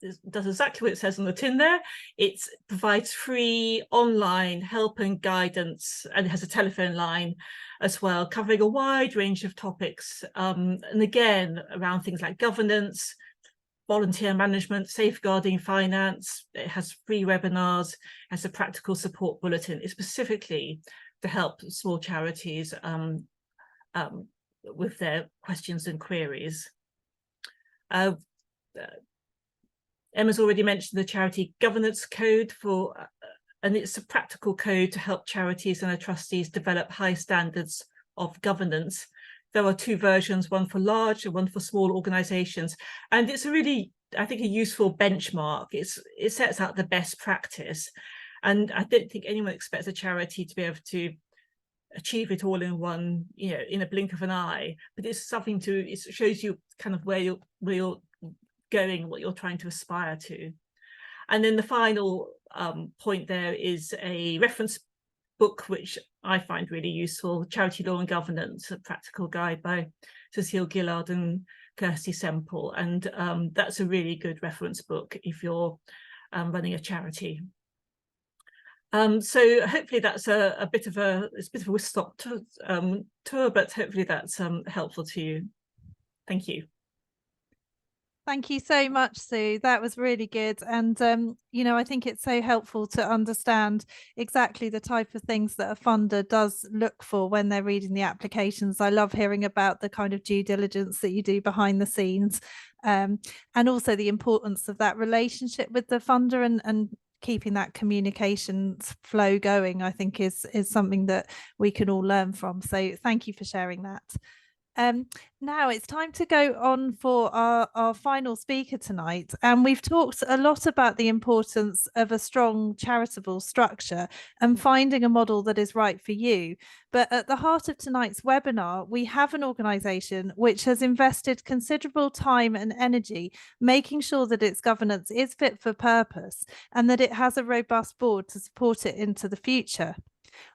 It does exactly what it says on the tin there. It provides free online help and guidance, and it has a telephone line as well, covering a wide range of topics, and again around things like governance, volunteer management, safeguarding finance. It has free webinars, has a practical support bulletin. It's specifically to help small charities with their questions and queries. Emma's already mentioned the Charity Governance Code and it's a practical code to help charities and their trustees develop high standards of governance. There are 2 versions, one for large and one for small organisations. And it's a really, I think, a useful benchmark. It sets out the best practice. And I don't think anyone expects a charity to be able to achieve it all in one, you know, in a blink of an eye. But it's something it shows you kind of where you're going, what you're trying to aspire to. And then the final point there is a reference book, which I find really useful, Charity Law and Governance, a practical guide by Cecile Gillard and Kirsty Semple. And that's a really good reference book if you're running a charity. So hopefully that's a bit of a whistle-stop tour, but hopefully that's helpful to you. Thank you. Thank you so much, Sue. That was really good. And, you know, I think it's so helpful to understand exactly the type of things that a funder does look for when they're reading the applications. I love hearing about the kind of due diligence that you do behind the scenes, and also the importance of that relationship with the funder and keeping that communication flow going, I think is something that we can all learn from. So thank you for sharing that. Now it's time to go on for our final speaker tonight, and we've talked a lot about the importance of a strong charitable structure and finding a model that is right for you. But at the heart of tonight's webinar, we have an organisation which has invested considerable time and energy making sure that its governance is fit for purpose and that it has a robust board to support it into the future.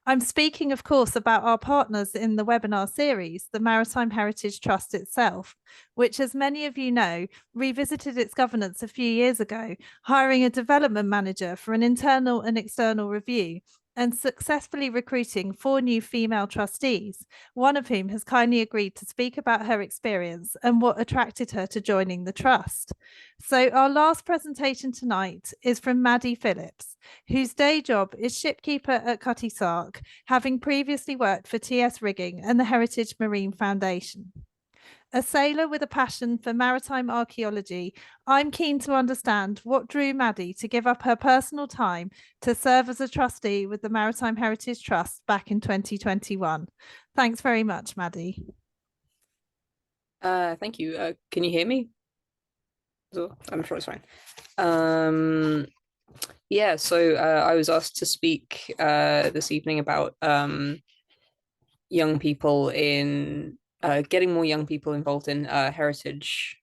I'm speaking, of course, about our partners in the webinar series, the Maritime Heritage Trust itself, which, as many of you know, revisited its governance a few years ago, hiring a development manager for an internal and external review, and successfully recruiting 4 new female trustees, one of whom has kindly agreed to speak about her experience and what attracted her to joining the trust. So our last presentation tonight is from Maddie Phillips, whose day job is shipkeeper at Cutty Sark, having previously worked for TS Rigging and the Heritage Marine Foundation. A sailor with a passion for maritime archaeology, I'm keen to understand what drew Maddie to give up her personal time to serve as a trustee with the Maritime Heritage Trust back in 2021. Thanks very much, Maddie. Thank you. Can you hear me? I'm sure it's fine. Yeah, so I was asked to speak this evening about young people in getting more young people involved in heritage,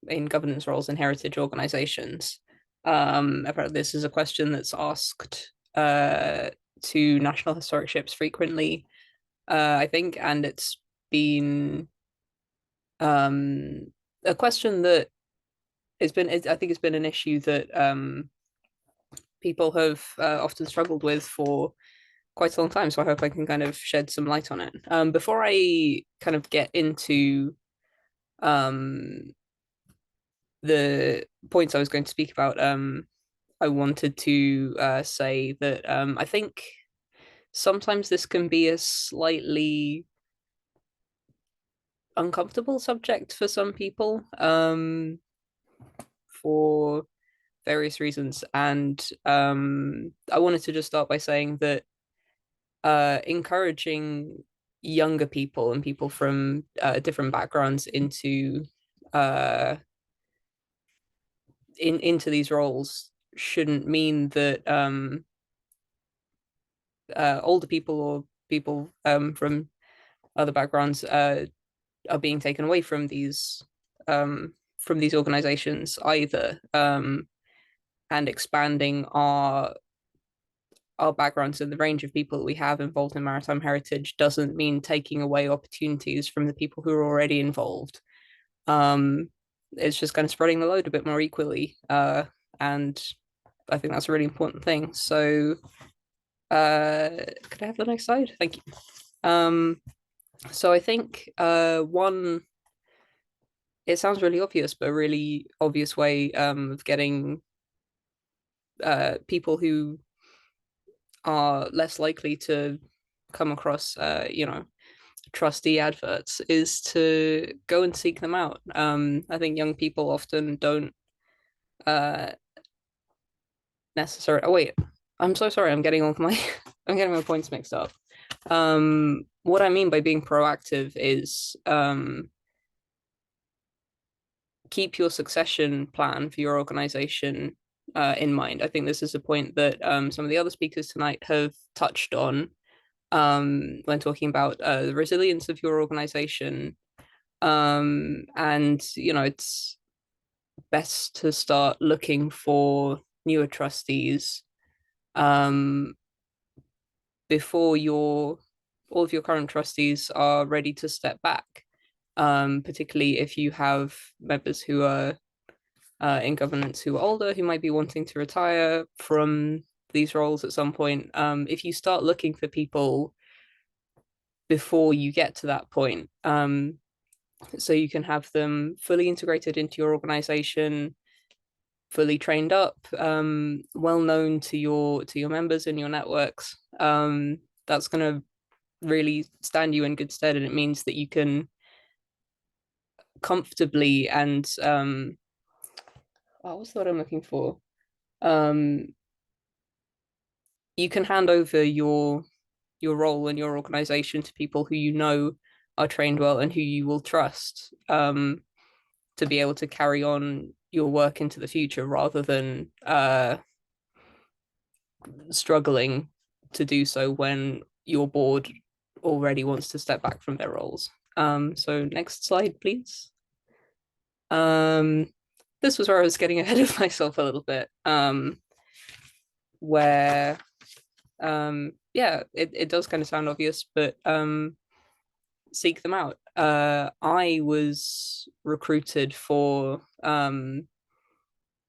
in governance roles in heritage organizations. Apparently this is a question that's asked to National Historic Ships frequently, I think, and it's been a question that I think it's been an issue that people have often struggled with for quite a long time. So I hope I can kind of shed some light on it. Before I kind of get into the points I was going to speak about, I wanted to say that I think sometimes this can be a slightly uncomfortable subject for some people for various reasons. And I wanted to just start by saying that encouraging younger people and people from different backgrounds into these roles shouldn't mean that older people or people from other backgrounds are being taken away from these organizations either, and expanding our backgrounds and the range of people that we have involved in maritime heritage doesn't mean taking away opportunities from the people who are already involved. It's just kind of spreading the load a bit more equally, and I think that's a really important thing. So could I have the next slide? Thank you. So I think one, it sounds really obvious, but a really obvious way of getting people who are less likely to come across trustee adverts is to go and seek them out. I think young people often don't necessarily. Oh wait, I'm so sorry. I'm getting all my I'm getting my points mixed up. What I mean by being proactive is keep your succession plan for your organization in mind. I think this is a point that some of the other speakers tonight have touched on when talking about the resilience of your organization. And, it's best to start looking for newer trustees before all of your current trustees are ready to step back, particularly if you have members who are in governance who are older, who might be wanting to retire from these roles at some point. If you start looking for people before you get to that point, so you can have them fully integrated into your organization, fully trained up, well known to your members and your networks, that's going to really stand you in good stead, and it means that you can comfortably and what's the word I'm looking for? You can hand over your role and your organization to people who you know are trained well and who you will trust, to be able to carry on your work into the future, rather than struggling to do so when your board already wants to step back from their roles. So next slide, please. This was where I was getting ahead of myself a little bit, where yeah, it does kind of sound obvious, but seek them out. I was recruited for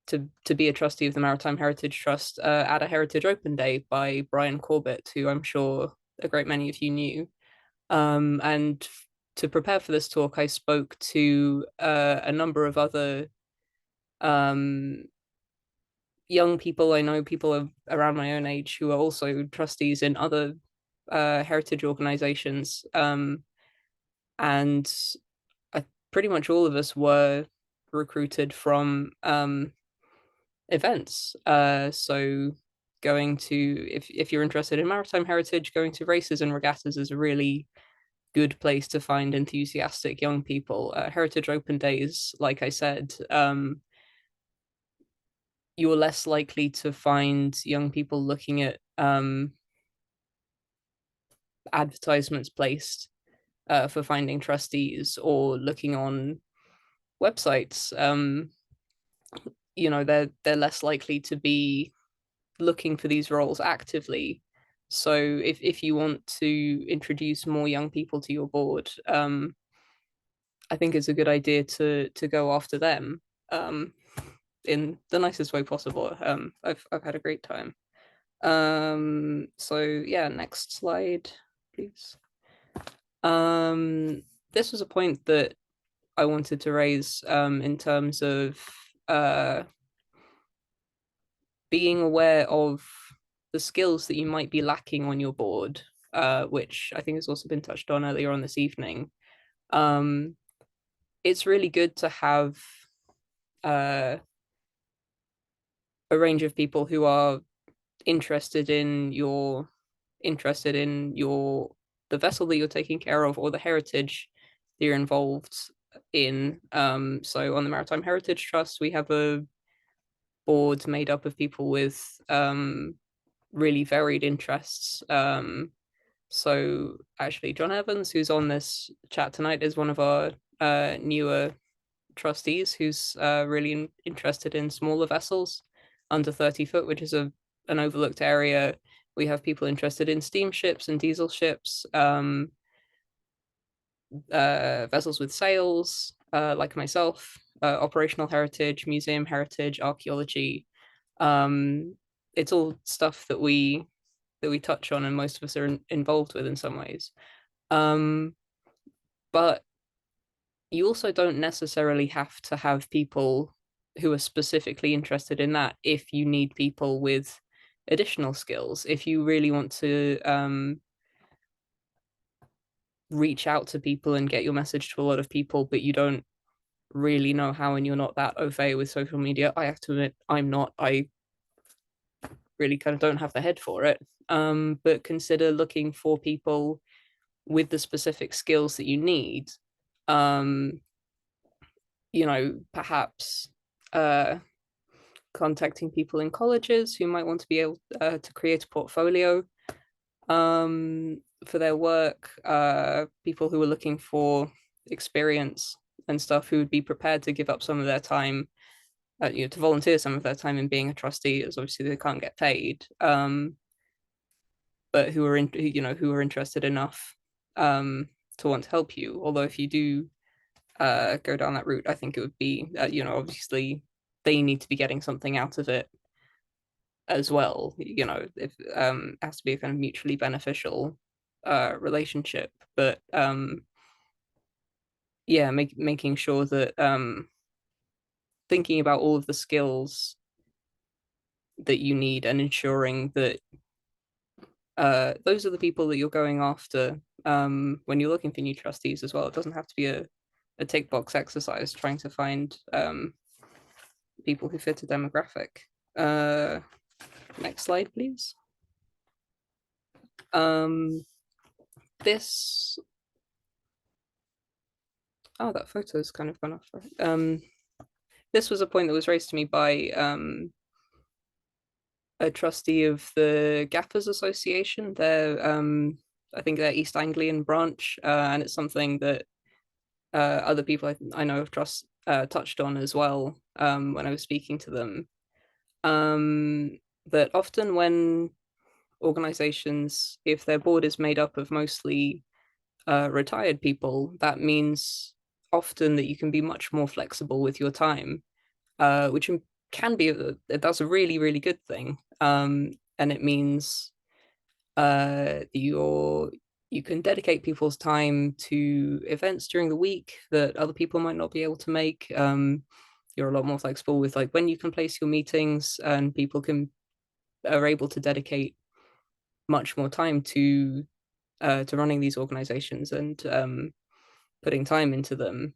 to be a trustee of the Maritime Heritage Trust at a Heritage Open Day by Brian Corbett, who I'm sure a great many of you knew. And to prepare for this talk, I spoke to a number of other young people. I know people around my own age who are also trustees in other heritage organizations. And pretty much all of us were recruited from events. So going to, if you're interested in maritime heritage, going to races and regattas is a really good place to find enthusiastic young people. Heritage Open Days, like I said, you're less likely to find young people looking at advertisements placed for finding trustees or looking on websites. You know, they're less likely to be looking for these roles actively. So if you want to introduce more young people to your board, I think it's a good idea to go after them in the nicest way possible. I've had a great time. So yeah, next slide, please. This was a point that I wanted to raise in terms of being aware of the skills that you might be lacking on your board, which I think has also been touched on earlier on this evening. It's really good to have a range of people who are interested in the vessel that you're taking care of or the heritage that you're involved in. So on the Maritime Heritage Trust, we have a board made up of people with really varied interests. So actually John Evans, who's on this chat tonight, is one of our newer trustees who's really interested in smaller vessels under 30 foot, which is an overlooked area. We have people interested in steamships and diesel ships, vessels with sails, like myself, operational heritage, museum heritage, archaeology. It's all stuff that we touch on and most of us are involved with in some ways. But you also don't necessarily have to have people who are specifically interested in that if you need people with additional skills. If you really want to reach out to people and get your message to a lot of people, but you don't really know how and you're not that au fait with social media, I have to admit I'm not. I really kind of don't have the head for it. But consider looking for people with the specific skills that you need. You know, perhaps contacting people in colleges who might want to be able to create a portfolio for their work, people who are looking for experience and stuff, who would be prepared to give up some of their time, you know, to volunteer some of their time in being a trustee, as obviously they can't get paid, but who are interested enough to want to help you. Although if you do go down that route, I think it would be, you know, obviously they need to be getting something out of it as well. You know, if it has to be a kind of mutually beneficial relationship. But yeah, making sure that thinking about all of the skills that you need and ensuring that those are the people that you're going after when you're looking for new trustees as well. It doesn't have to be a tick box exercise trying to find people who fit a demographic. Next slide, please. This, oh, that photo's kind of gone off. This was a point that was raised to me by a trustee of the Gaffers Association. They're, I think they're East Anglian branch, and it's something that other people I know have touched on as well when I was speaking to them. That often when organizations, if their board is made up of mostly retired people, that means often that you can be much more flexible with your time, which can be, that's a really, really good thing. And it means you can dedicate people's time to events during the week that other people might not be able to make. You're a lot more flexible with like when you can place your meetings, and people are able to dedicate much more time to running these organizations and putting time into them,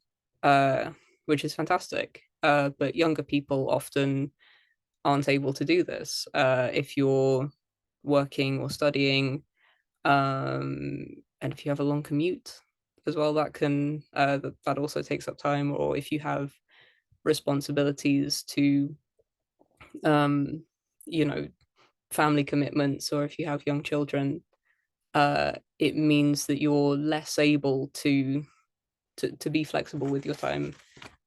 which is fantastic. But younger people often aren't able to do this. If you're working or studying, and if you have a long commute as well, that can that also takes up time. Or if you have responsibilities to you know, family commitments, or if you have young children, it means that you're less able to be flexible with your time,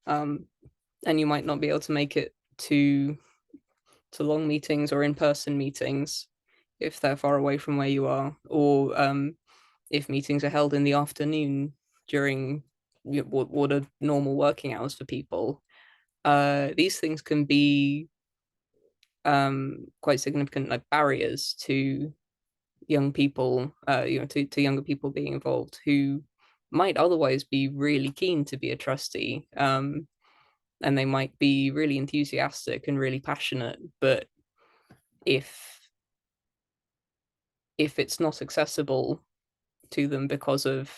and you might not be able to make it to long meetings or in-person meetings if they're far away from where you are, or if meetings are held in the afternoon during what are normal working hours for people. These things can be quite significant, like barriers to young people, to younger people being involved who might otherwise be really keen to be a trustee, and they might be really enthusiastic and really passionate, but if it's not accessible to them because of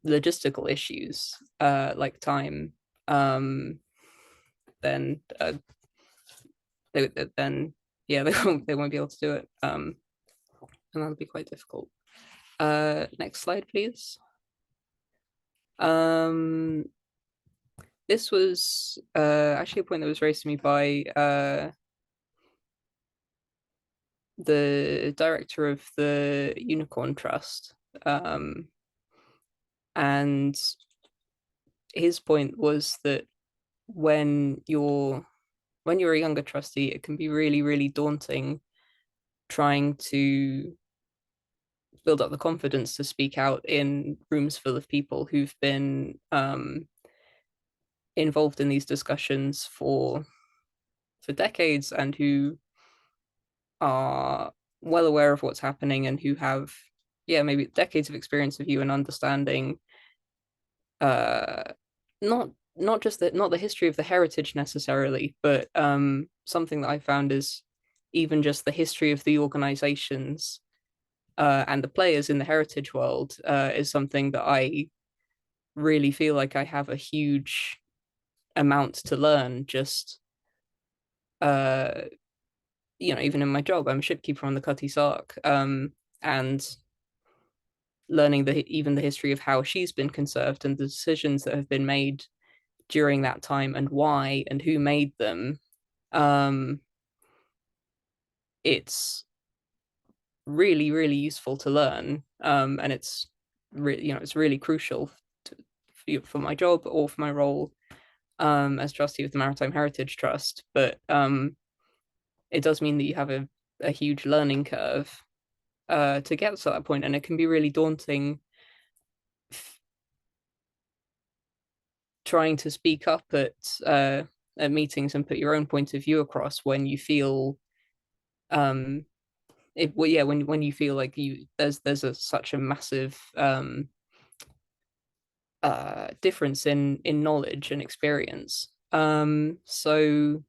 logistical issues, like time, then then yeah, they won't be able to do it, and that'll be quite difficult. Next slide, please. This was actually a point that was raised to me by the director of the Unicorn Trust, and his point was that when you're a younger trustee, it can be really, really daunting trying to build up the confidence to speak out in rooms full of people who've been involved in these discussions for decades, and who are well aware of what's happening, and who have maybe decades of experience of you and understanding not just not the history of the heritage necessarily, but something that I found is even just the history of the organizations and the players in the heritage world is something that I really feel like I have a huge amount to learn. Just even in my job, I'm a shipkeeper on the Cutty Sark, and learning even the history of how she's been conserved and the decisions that have been made during that time, and why and who made them. It's really, really useful to learn, and it's really crucial for my job or for my role as trustee of the Maritime Heritage Trust. But it does mean that you have a huge learning curve to get to that point, and it can be really daunting trying to speak up at meetings and put your own point of view across when you feel when you feel like there's such a massive difference in knowledge and experience. So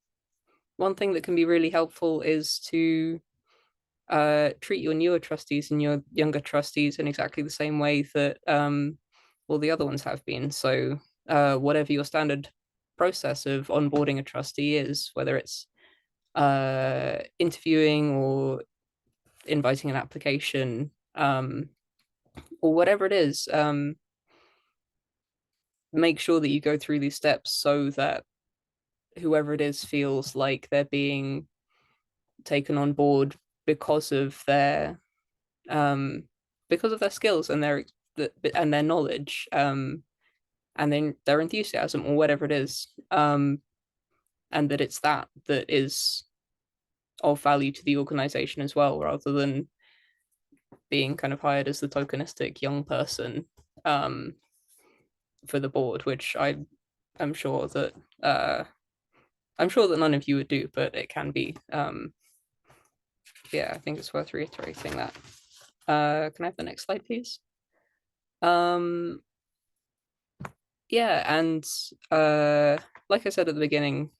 one thing that can be really helpful is to treat your newer trustees and your younger trustees in exactly the same way that all the other ones have been. So whatever your standard process of onboarding a trustee is, whether it's interviewing or inviting an application, or whatever it is, make sure that you go through these steps so that whoever it is feels like they're being taken on board because of their skills and their knowledge, and then their enthusiasm, or whatever it is, and that it's that is of value to the organization as well, rather than being kind of hired as the tokenistic young person for the board, which I I'm sure that none of you would do, but it can be. Yeah, I think it's worth reiterating that. Can I have the next slide, please? Yeah, and like I said at the beginning,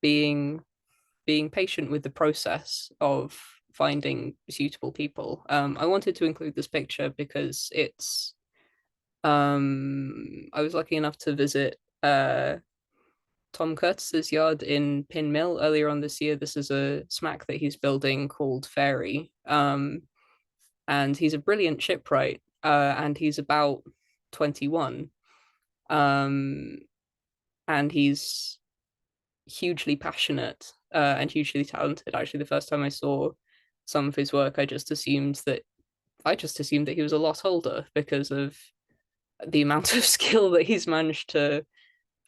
being patient with the process of finding suitable people. I wanted to include this picture because it's I was lucky enough to visit Tom Curtis's yard in Pin Mill earlier on this year. This is a smack that he's building called Fairy. And he's a brilliant shipwright, and he's about 21. And he's hugely passionate and hugely talented. Actually, the first time I saw some of his work, I just assumed that he was a lot older because of the amount of skill that he's managed to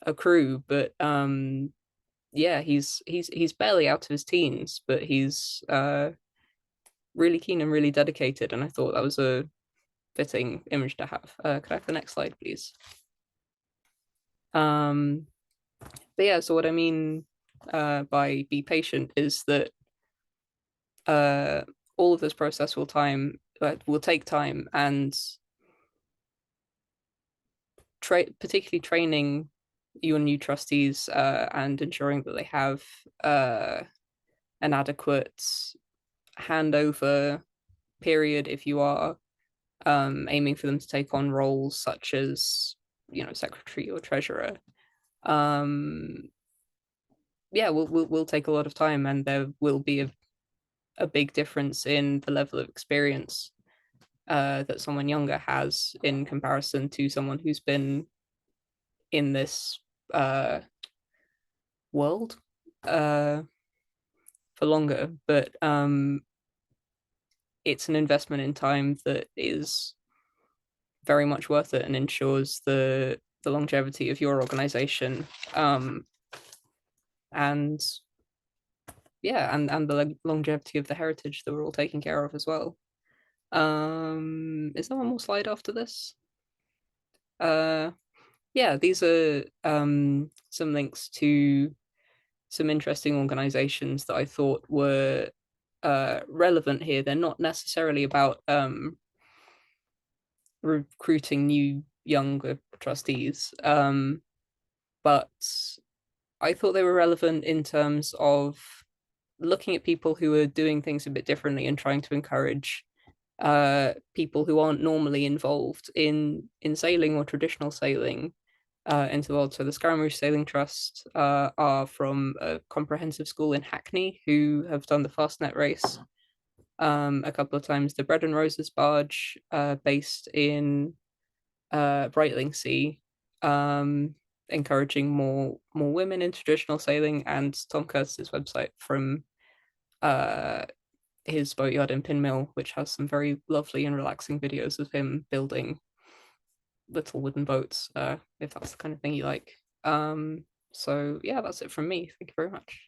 accrue. But yeah, he's barely out of his teens, but he's really keen and really dedicated, and I thought that was a fitting image to have. Could I have the next slide, please? But yeah, so what I mean by be patient is that all of this process will take time, and particularly training your new trustees and ensuring that they have an adequate handover period if you are aiming for them to take on roles such as, you know, secretary or treasurer. Yeah, will take a lot of time, and there will be a big difference in the level of experience that someone younger has in comparison to someone who's been in this world for longer. But it's an investment in time that is very much worth it and ensures the longevity of your organization. And yeah, and the longevity of the heritage that we're all taking care of as well. Is there one more slide after this? Yeah, these are some links to some interesting organizations that I thought were relevant here. They're not necessarily about recruiting new younger trustees, but I thought they were relevant in terms of looking at people who are doing things a bit differently and trying to encourage people who aren't normally involved in sailing or traditional sailing into the world. So the Scaramouche Sailing Trust are from a comprehensive school in Hackney who have done the Fastnet race a couple of times. The Bread and Roses barge based in Brightlingsea, encouraging more women in traditional sailing, and Tom Curtis's website from his boatyard in Pin Mill, which has some very lovely and relaxing videos of him building little wooden boats, if that's the kind of thing you like. So yeah, that's it from me. Thank you very much.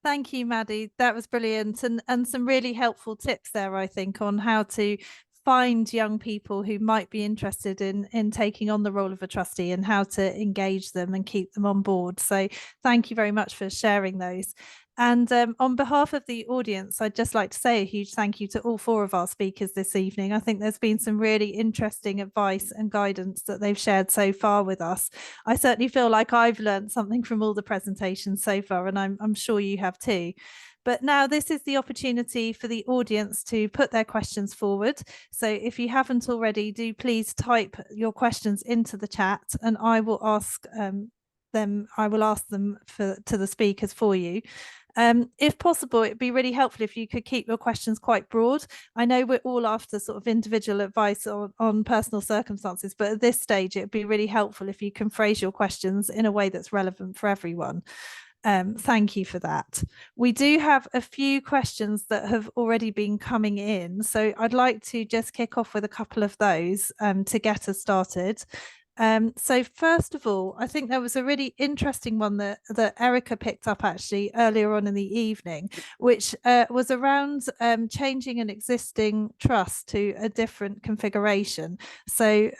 Thank you, Maddie. That was brilliant, and some really helpful tips there, I think, on how to find young people who might be interested in taking on the role of a trustee and how to engage them and keep them on board. So thank you very much for sharing those. And on behalf of the audience, I'd just like to say a huge thank you to all four of our speakers this evening. I think there's been some really interesting advice and guidance that they've shared so far with us. I certainly feel like I've learned something from all the presentations so far, and I'm sure you have too. But now this is the opportunity for the audience to put their questions forward. So if you haven't already, do please type your questions into the chat, and I will ask them to the speakers for you. If possible, it'd be really helpful if you could keep your questions quite broad. I know we're all after sort of individual advice on personal circumstances, but at this stage, it'd be really helpful if you can phrase your questions in a way that's relevant for everyone. Thank you for that. We do have a few questions that have already been coming in, so I'd like to just kick off with a couple of those to get us started. So first of all, I think there was a really interesting one that Erica picked up actually earlier on in the evening, which was around changing an existing trust to a different configuration. So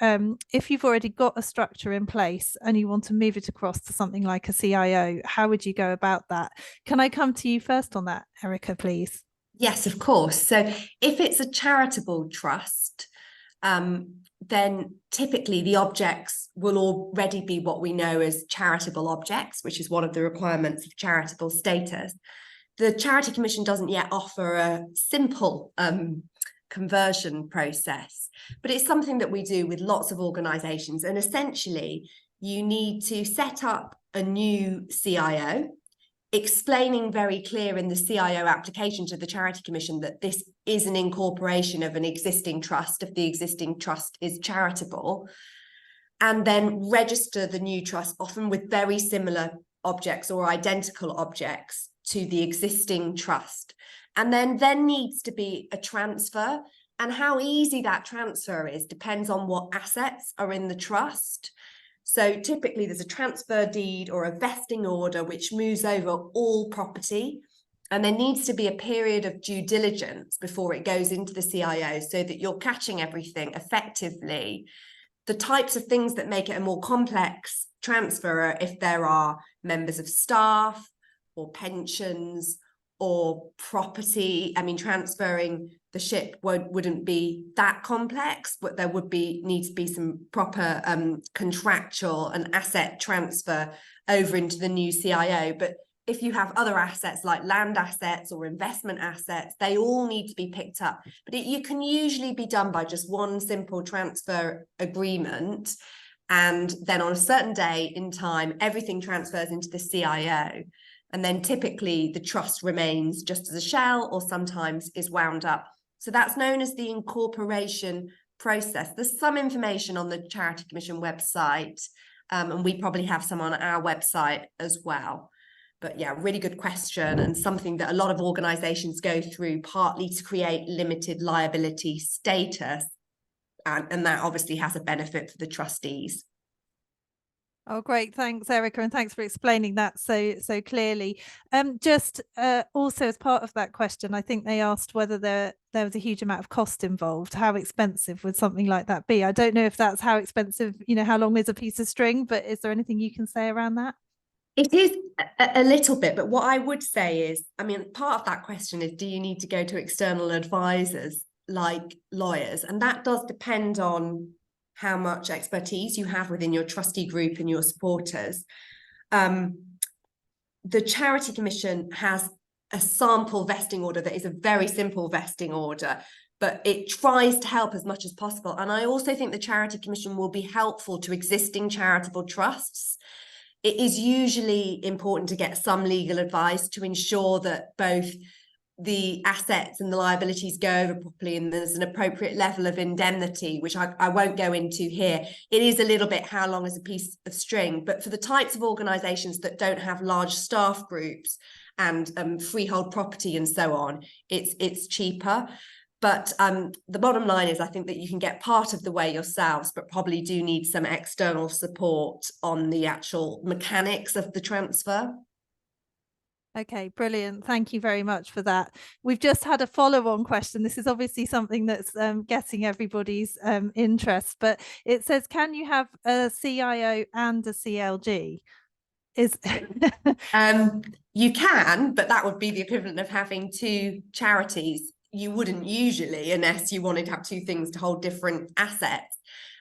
if you've already got a structure in place and you want to move it across to something like a CIO, how would you go about that? Can I come to you first on that, Erica, please? Yes, of course. So if it's a charitable trust, then typically the objects will already be what we know as charitable objects, which is one of the requirements of charitable status. The Charity Commission doesn't yet offer a simple conversion process, but it's something that we do with lots of organisations. And essentially, you need to set up a new CIO, explaining very clear in the CIO application to the Charity Commission that this is an incorporation of an existing trust, if the existing trust is charitable, and then register the new trust, often with very similar objects or identical objects to the existing trust. And then there needs to be a transfer, and how easy that transfer is depends on what assets are in the trust. So typically there's a transfer deed or a vesting order which moves over all property, and there needs to be a period of due diligence before it goes into the CIO so that you're catching everything effectively. The types of things that make it a more complex transfer are if there are members of staff or pensions or property. I mean, transferring the ship wouldn't be that complex, but there would need to be some proper contractual and asset transfer over into the new CIO. But if you have other assets like land assets or investment assets, they all need to be picked up. But you can usually be done by just one simple transfer agreement. And then on a certain day in time, everything transfers into the CIO. And then typically the trust remains just as a shell or sometimes is wound up. So that's known as the incorporation process. There's some information on the Charity Commission website, and we probably have some on our website as well. But yeah, really good question, and something that a lot of organisations go through, partly to create limited liability status. And that obviously has a benefit for the trustees. Oh, great. Thanks, Erica. And thanks for explaining that so clearly. Just also as part of that question, I think they asked whether there was a huge amount of cost involved. How expensive would something like that be? I don't know if that's how expensive, how long is a piece of string, but is there anything you can say around that? It is a little bit, but what I would say is, I mean, part of that question is, do you need to go to external advisors like lawyers? And that does depend on how much expertise you have within your trustee group and your supporters. The Charity Commission has a sample vesting order that is a very simple vesting order, but it tries to help as much as possible. And I also think the Charity Commission will be helpful to existing charitable trusts. It is usually important to get some legal advice to ensure that both the assets and the liabilities go over properly and there's an appropriate level of indemnity, which I won't go into here. It is a little bit how long is a piece of string, but for the types of organisations that don't have large staff groups and freehold property and so on, it's cheaper. But the bottom line is I think that you can get part of the way yourselves, but probably do need some external support on the actual mechanics of the transfer. Okay, brilliant. Thank you very much for that. We've just had a follow-on question. This is obviously something that's getting everybody's interest, but it says, can you have a CIO and a CLG? You can, but that would be the equivalent of having two charities. You wouldn't usually, unless you wanted to have two things to hold different assets.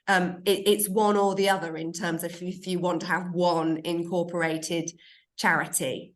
It's one or the other in terms of if you want to have one incorporated charity.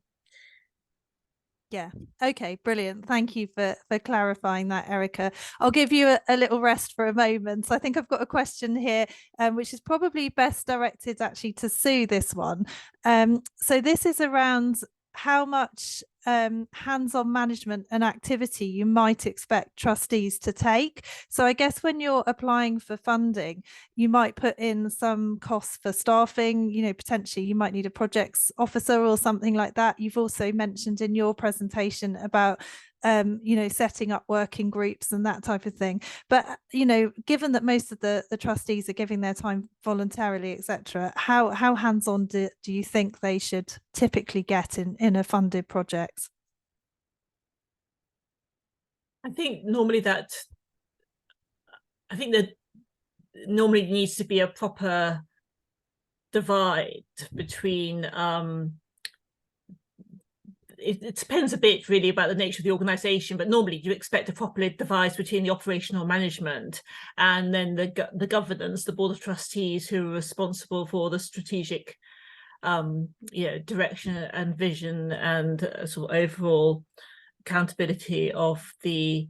Yeah. Okay, brilliant. Thank you for clarifying that, Erica. I'll give you a little rest for a moment. So I think I've got a question here, which is probably best directed actually to Sue, this one. So this is around how much hands-on management and activity you might expect trustees to take. So I guess when you're applying for funding, you might put in some costs for staffing, potentially you might need a projects officer or something like that. You've also mentioned in your presentation about you know, setting up working groups and that type of thing. But, you know, given that most of the trustees are giving their time voluntarily, etc., how hands-on do you think they should typically get in a funded project? I think that normally needs to be a proper divide between it depends a bit really about the nature of the organisation, but normally you expect a proper divide between the operational management and then the governance, the board of trustees, who are responsible for the strategic direction and vision and sort of overall accountability of the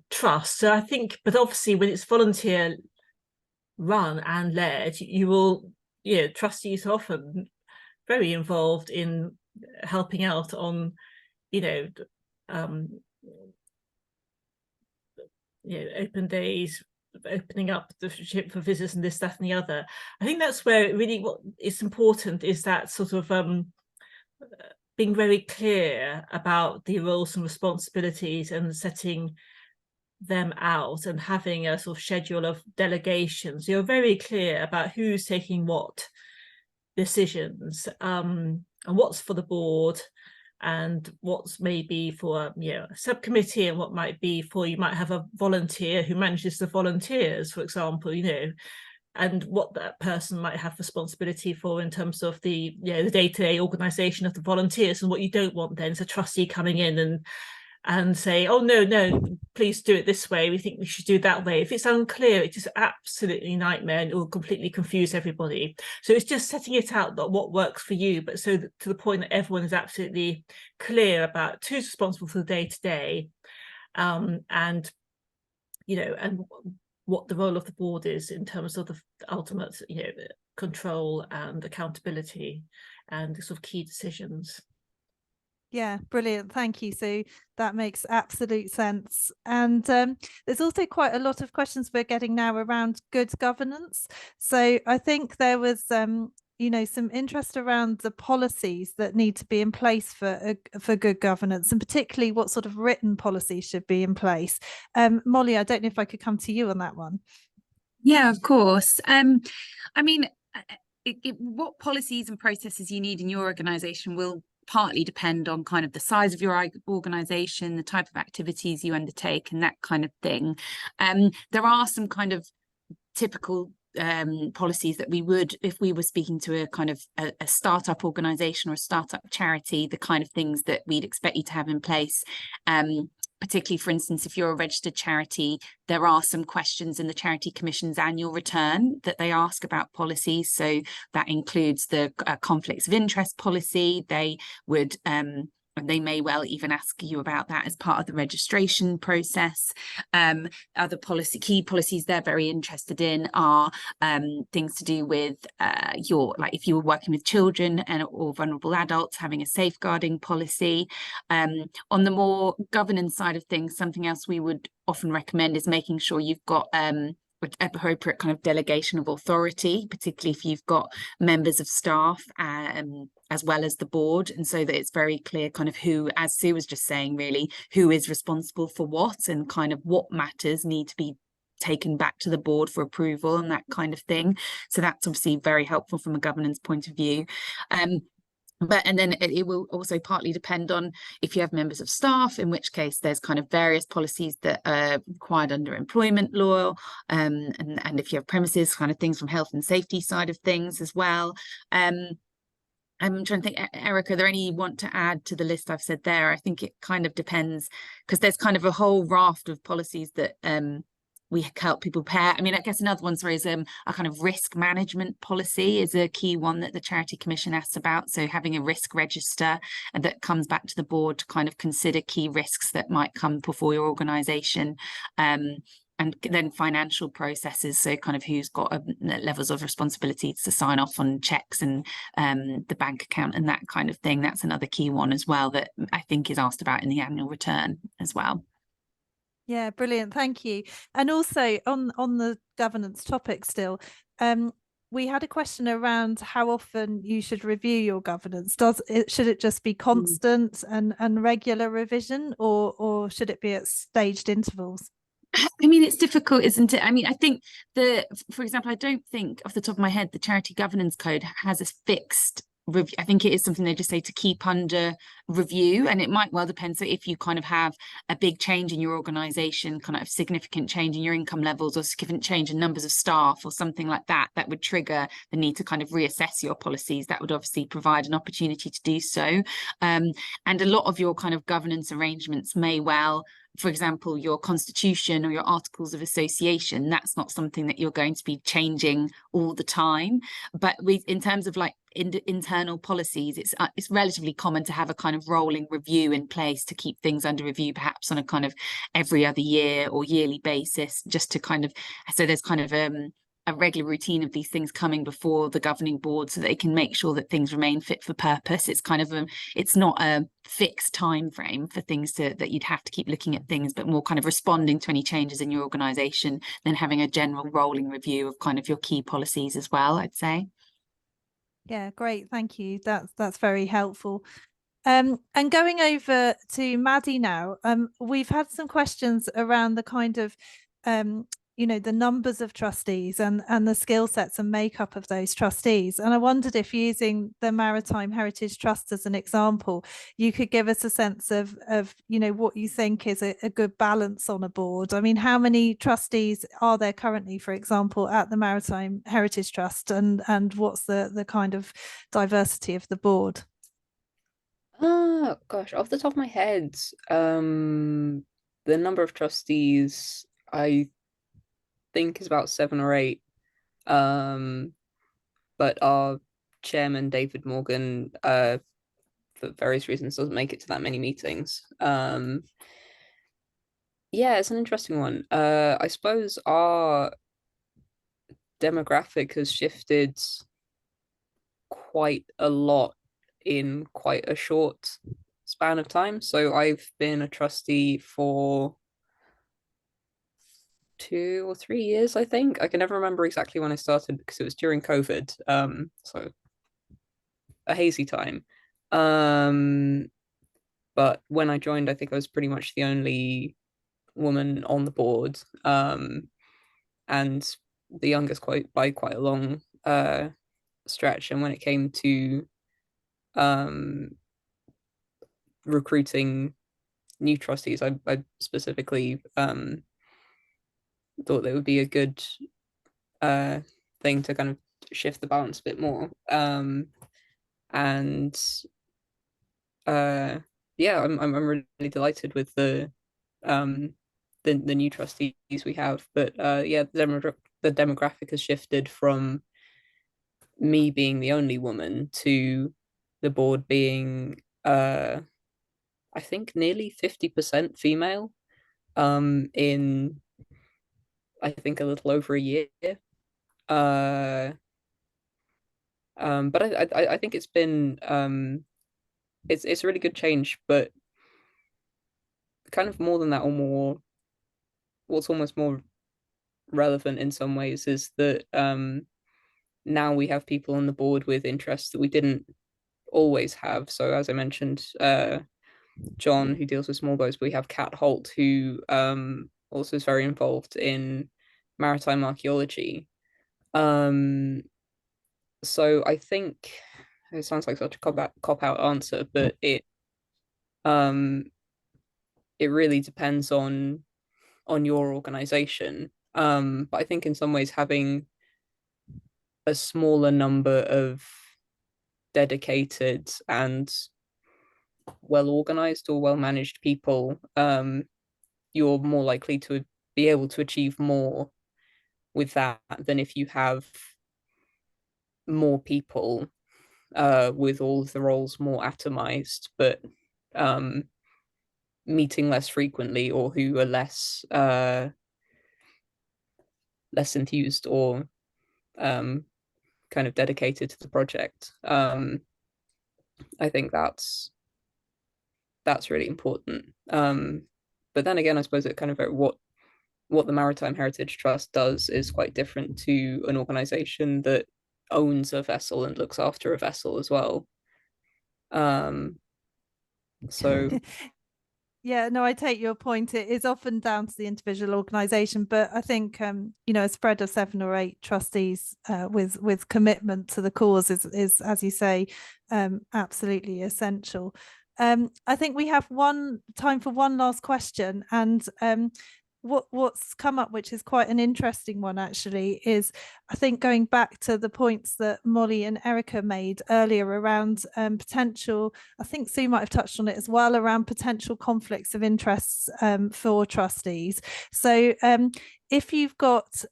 trust. So I think, but obviously when it's volunteer run and led, you will, trustees are often very involved in helping out on, open days, opening up the ship for visitors and this, that and the other. I think that's where really what is important is that sort of being very clear about the roles and responsibilities and setting them out and having a sort of schedule of delegations. You're very clear about who's taking what decisions, and what's for the board and what's maybe for a subcommittee, and what might be for, you might have a volunteer who manages the volunteers, for example, and what that person might have responsibility for in terms of the day-to-day organisation of the volunteers. And what you don't want then is a trustee coming in and say, oh no, please do it this way, we think we should do it that way. If it's unclear, it's just absolutely nightmare and it will completely confuse everybody. So it's just setting it out that what works for you, but so to the point that everyone is absolutely clear about who's responsible for the day-to-day, and what the role of the board is in terms of the ultimate control and accountability and the sort of key decisions. Yeah, brilliant. Thank you. So that makes absolute sense. And there's also quite a lot of questions we're getting now around good governance. So I think there was, some interest around the policies that need to be in place for good governance, and particularly what sort of written policies should be in place. Molly, I don't know if I could come to you on that one. Yeah, of course. I mean, what policies and processes you need in your organisation will partly depend on kind of the size of your organisation, the type of activities you undertake and that kind of thing. There are some kind of typical policies that we would, if we were speaking to a kind of a startup organisation or a startup charity, the kind of things that we'd expect you to have in place. Particularly, for instance, if you're a registered charity, there are some questions in the Charity Commission's annual return that they ask about policies. So that includes the conflicts of interest policy. They would they may well even ask you about that as part of the registration process. Other key policies they're very interested in are things to do with if you were working with children or vulnerable adults, having a safeguarding policy. On the more governance side of things, something else we would often recommend is making sure you've got appropriate kind of delegation of authority, particularly if you've got members of staff as well as the board, and so that it's very clear kind of who, as Sue was just saying, really who is responsible for what and kind of what matters need to be taken back to the board for approval and that kind of thing. So that's obviously very helpful from a governance point of view. And then it will also partly depend on if you have members of staff, in which case there's kind of various policies that are required under employment law, and if you have premises, kind of things from health and safety side of things as well. I'm trying to think, Eric, are there any you want to add to the list I've said there? I think it kind of depends, because there's kind of a whole raft of policies that we help people prepare. I mean, I guess another one, sorry, is a kind of risk management policy is a key one that the Charity Commission asks about. So having a risk register and that comes back to the board to kind of consider key risks that might come before your organisation. And then financial processes, so kind of who's got levels of responsibility to sign off on checks and the bank account and that kind of thing. That's another key one as well that I think is asked about in the annual return as well. Yeah, brilliant. Thank you. And also on the governance topic still, we had a question around how often you should review your governance. Should it just be constant and regular revision, or should it be at staged intervals? I mean, it's difficult, isn't it? I mean, I think for example, I don't think off the top of my head, the Charity Governance Code has a fixed review. I think it is something they just say to keep under review, and it might well depend. So if you kind of have a big change in your organization, kind of significant change in your income levels, or significant change in numbers of staff or something like that, that would trigger the need to kind of reassess your policies. That would obviously provide an opportunity to do so. And a lot of your kind of governance arrangements may well, for example, your constitution or your articles of association, that's not something that you're going to be changing all the time. But in terms of like internal policies, it's relatively common to have a kind of rolling review in place to keep things under review, perhaps on a kind of every other year or yearly basis, just to kind of, so there's kind of a regular routine of these things coming before the governing board so they can make sure that things remain fit for purpose. It's kind of it's not a fixed time frame for things that you'd have to keep looking at things, but more kind of responding to any changes in your organization, then having a general rolling review of kind of your key policies as well, I'd say. Yeah, great, thank you. That's very helpful. And going over to Maddie now, we've had some questions around the kind of the numbers of trustees and the skill sets and makeup of those trustees. And I wondered if, using the Maritime Heritage Trust as an example, you could give us a sense of what you think is a good balance on a board. I mean, how many trustees are there currently, for example, at the Maritime Heritage Trust, and what's the kind of diversity of the board? Gosh, off the top of my head, the number of trustees, I think, is about 7 or 8. But our chairman, David Morgan, for various reasons, doesn't make it to that many meetings. Yeah, it's an interesting one. I suppose our demographic has shifted quite a lot in quite a short span of time. So I've been a trustee for 2 or 3 years, I think. I can never remember exactly when I started because it was during COVID. So a hazy time. But when I joined, I think I was pretty much the only woman on the board. And the youngest by quite a long stretch. And when it came to recruiting new trustees, I specifically thought that would be a good thing to kind of shift the balance a bit more. And yeah, I'm really delighted with the new trustees we have. But yeah, the demographic has shifted from me being the only woman to the board being I think nearly 50% female in I think a little over a year. But I think it's been it's a really good change, but kind of more than that, or more, what's almost more relevant in some ways is that now we have people on the board with interests that we didn't always have. So as I mentioned, John, who deals with small boats, but we have Kat Holt, who also is very involved in maritime archaeology. So I think it sounds like such a cop-out answer, but it really depends on your organization. But I think in some ways having a smaller number of dedicated and well-organized or well-managed people, you're more likely to be able to achieve more with that than if you have more people with all of the roles more atomized, but meeting less frequently, or who are less enthused or kind of dedicated to the project. I think that's really important. But then again, I suppose it kind of what the Maritime Heritage Trust does is quite different to an organization that owns a vessel and looks after a vessel as well. So yeah, no, I take your point. It is often down to the individual organisation, but I think you know, a spread of 7 or 8 trustees with commitment to the cause is as you say, absolutely essential. I think we have time for one last question, and what's come up, which is quite an interesting one actually, is I think going back to the points that Molly and Erica made earlier around potential, I think Sue might have touched on it as well, around potential conflicts of interests for trustees. So if you've got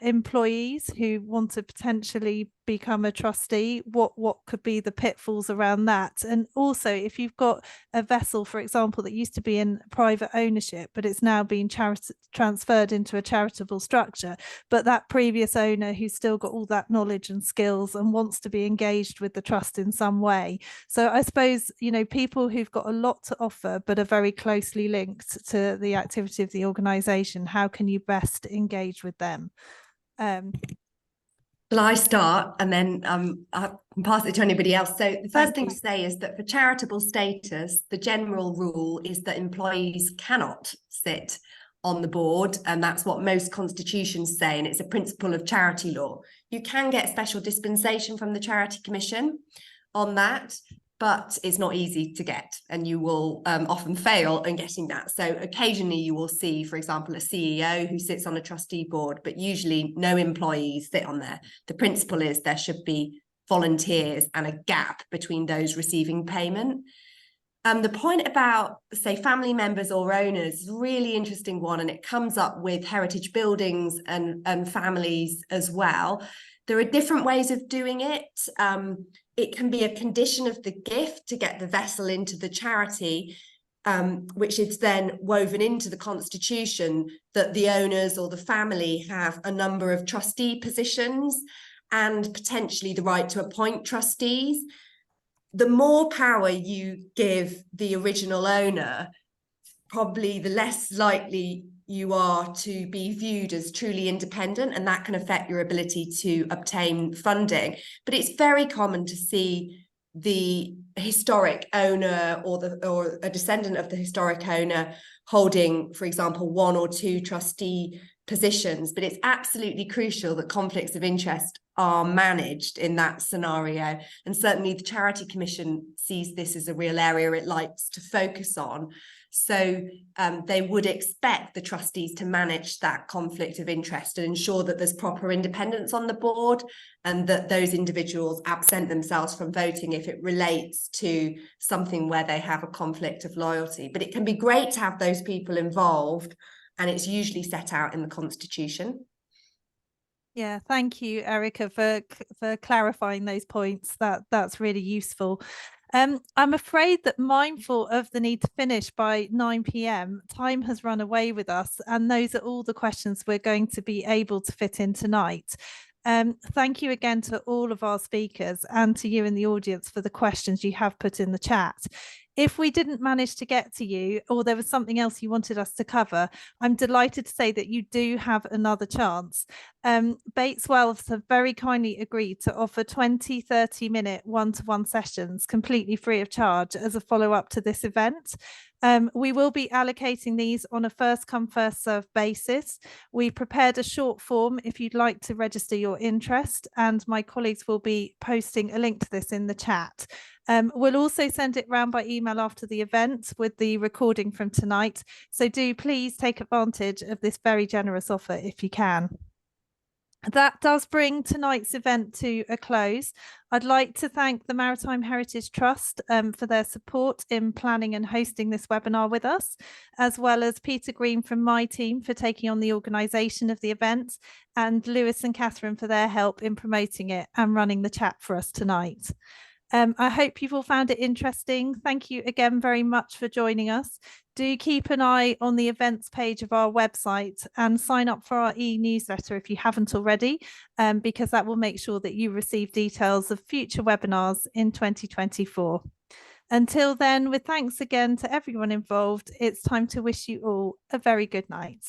employees who want to potentially become a trustee, what could be the pitfalls around that? And also, if you've got a vessel, for example, that used to be in private ownership, but it's now been transferred into a charitable structure, but that previous owner who's still got all that knowledge and skills and wants to be engaged with the trust in some way. So I suppose, you know, people who've got a lot to offer but are very closely linked to the activity of the organisation, how can you best engage with them? Well, I start and then I can pass it to anybody else. So the first thing to say is that for charitable status, the general rule is that employees cannot sit on the board, and that's what most constitutions say, and it's a principle of charity law. You can get special dispensation from the Charity Commission on that, but it's not easy to get, and you will often fail in getting that. So occasionally you will see, for example, a CEO who sits on a trustee board, but usually no employees sit on there. The principle is there should be volunteers and a gap between those receiving payment. The point about, say, family members or owners is a really interesting one, and it comes up with heritage buildings and families as well. There are different ways of doing it. It can be a condition of the gift to get the vessel into the charity, which is then woven into the constitution, that the owners or the family have a number of trustee positions and potentially the right to appoint trustees. The more power you give the original owner, probably the less likely you are to be viewed as truly independent, and that can affect your ability to obtain funding. But it's very common to see the historic owner or a descendant of the historic owner holding, for example, 1 or 2 trustee positions. But it's absolutely crucial that conflicts of interest are managed in that scenario. And certainly the Charity Commission sees this as a real area it likes to focus on. So they would expect the trustees to manage that conflict of interest and ensure that there's proper independence on the board, and that those individuals absent themselves from voting if it relates to something where they have a conflict of loyalty. But it can be great to have those people involved, and it's usually set out in the Constitution. Yeah, thank you, Erica, for clarifying those points. That's really useful. I'm afraid that, mindful of the need to finish by 9 p.m, time has run away with us, and those are all the questions we're going to be able to fit in tonight. Thank you again to all of our speakers and to you in the audience for the questions you have put in the chat. If we didn't manage to get to you, or there was something else you wanted us to cover, I'm delighted to say that you do have another chance. Bates Wells have very kindly agreed to offer 20-30-minute one-to-one sessions completely free of charge as a follow-up to this event. We will be allocating these on a first come first serve basis. We prepared a short form if you'd like to register your interest, and my colleagues will be posting a link to this in the chat. We'll also send it round by email after the event with the recording from tonight. So do please take advantage of this very generous offer if you can. That does bring tonight's event to a close. I'd like to thank the Maritime Heritage Trust for their support in planning and hosting this webinar with us, as well as Peter Green from my team for taking on the organisation of the event, and Lewis and Catherine for their help in promoting it and running the chat for us tonight. I hope you've all found it interesting. Thank you again very much for joining us. Do keep an eye on the events page of our website and sign up for our e-newsletter if you haven't already, because that will make sure that you receive details of future webinars in 2024. Until then, with thanks again to everyone involved, it's time to wish you all a very good night.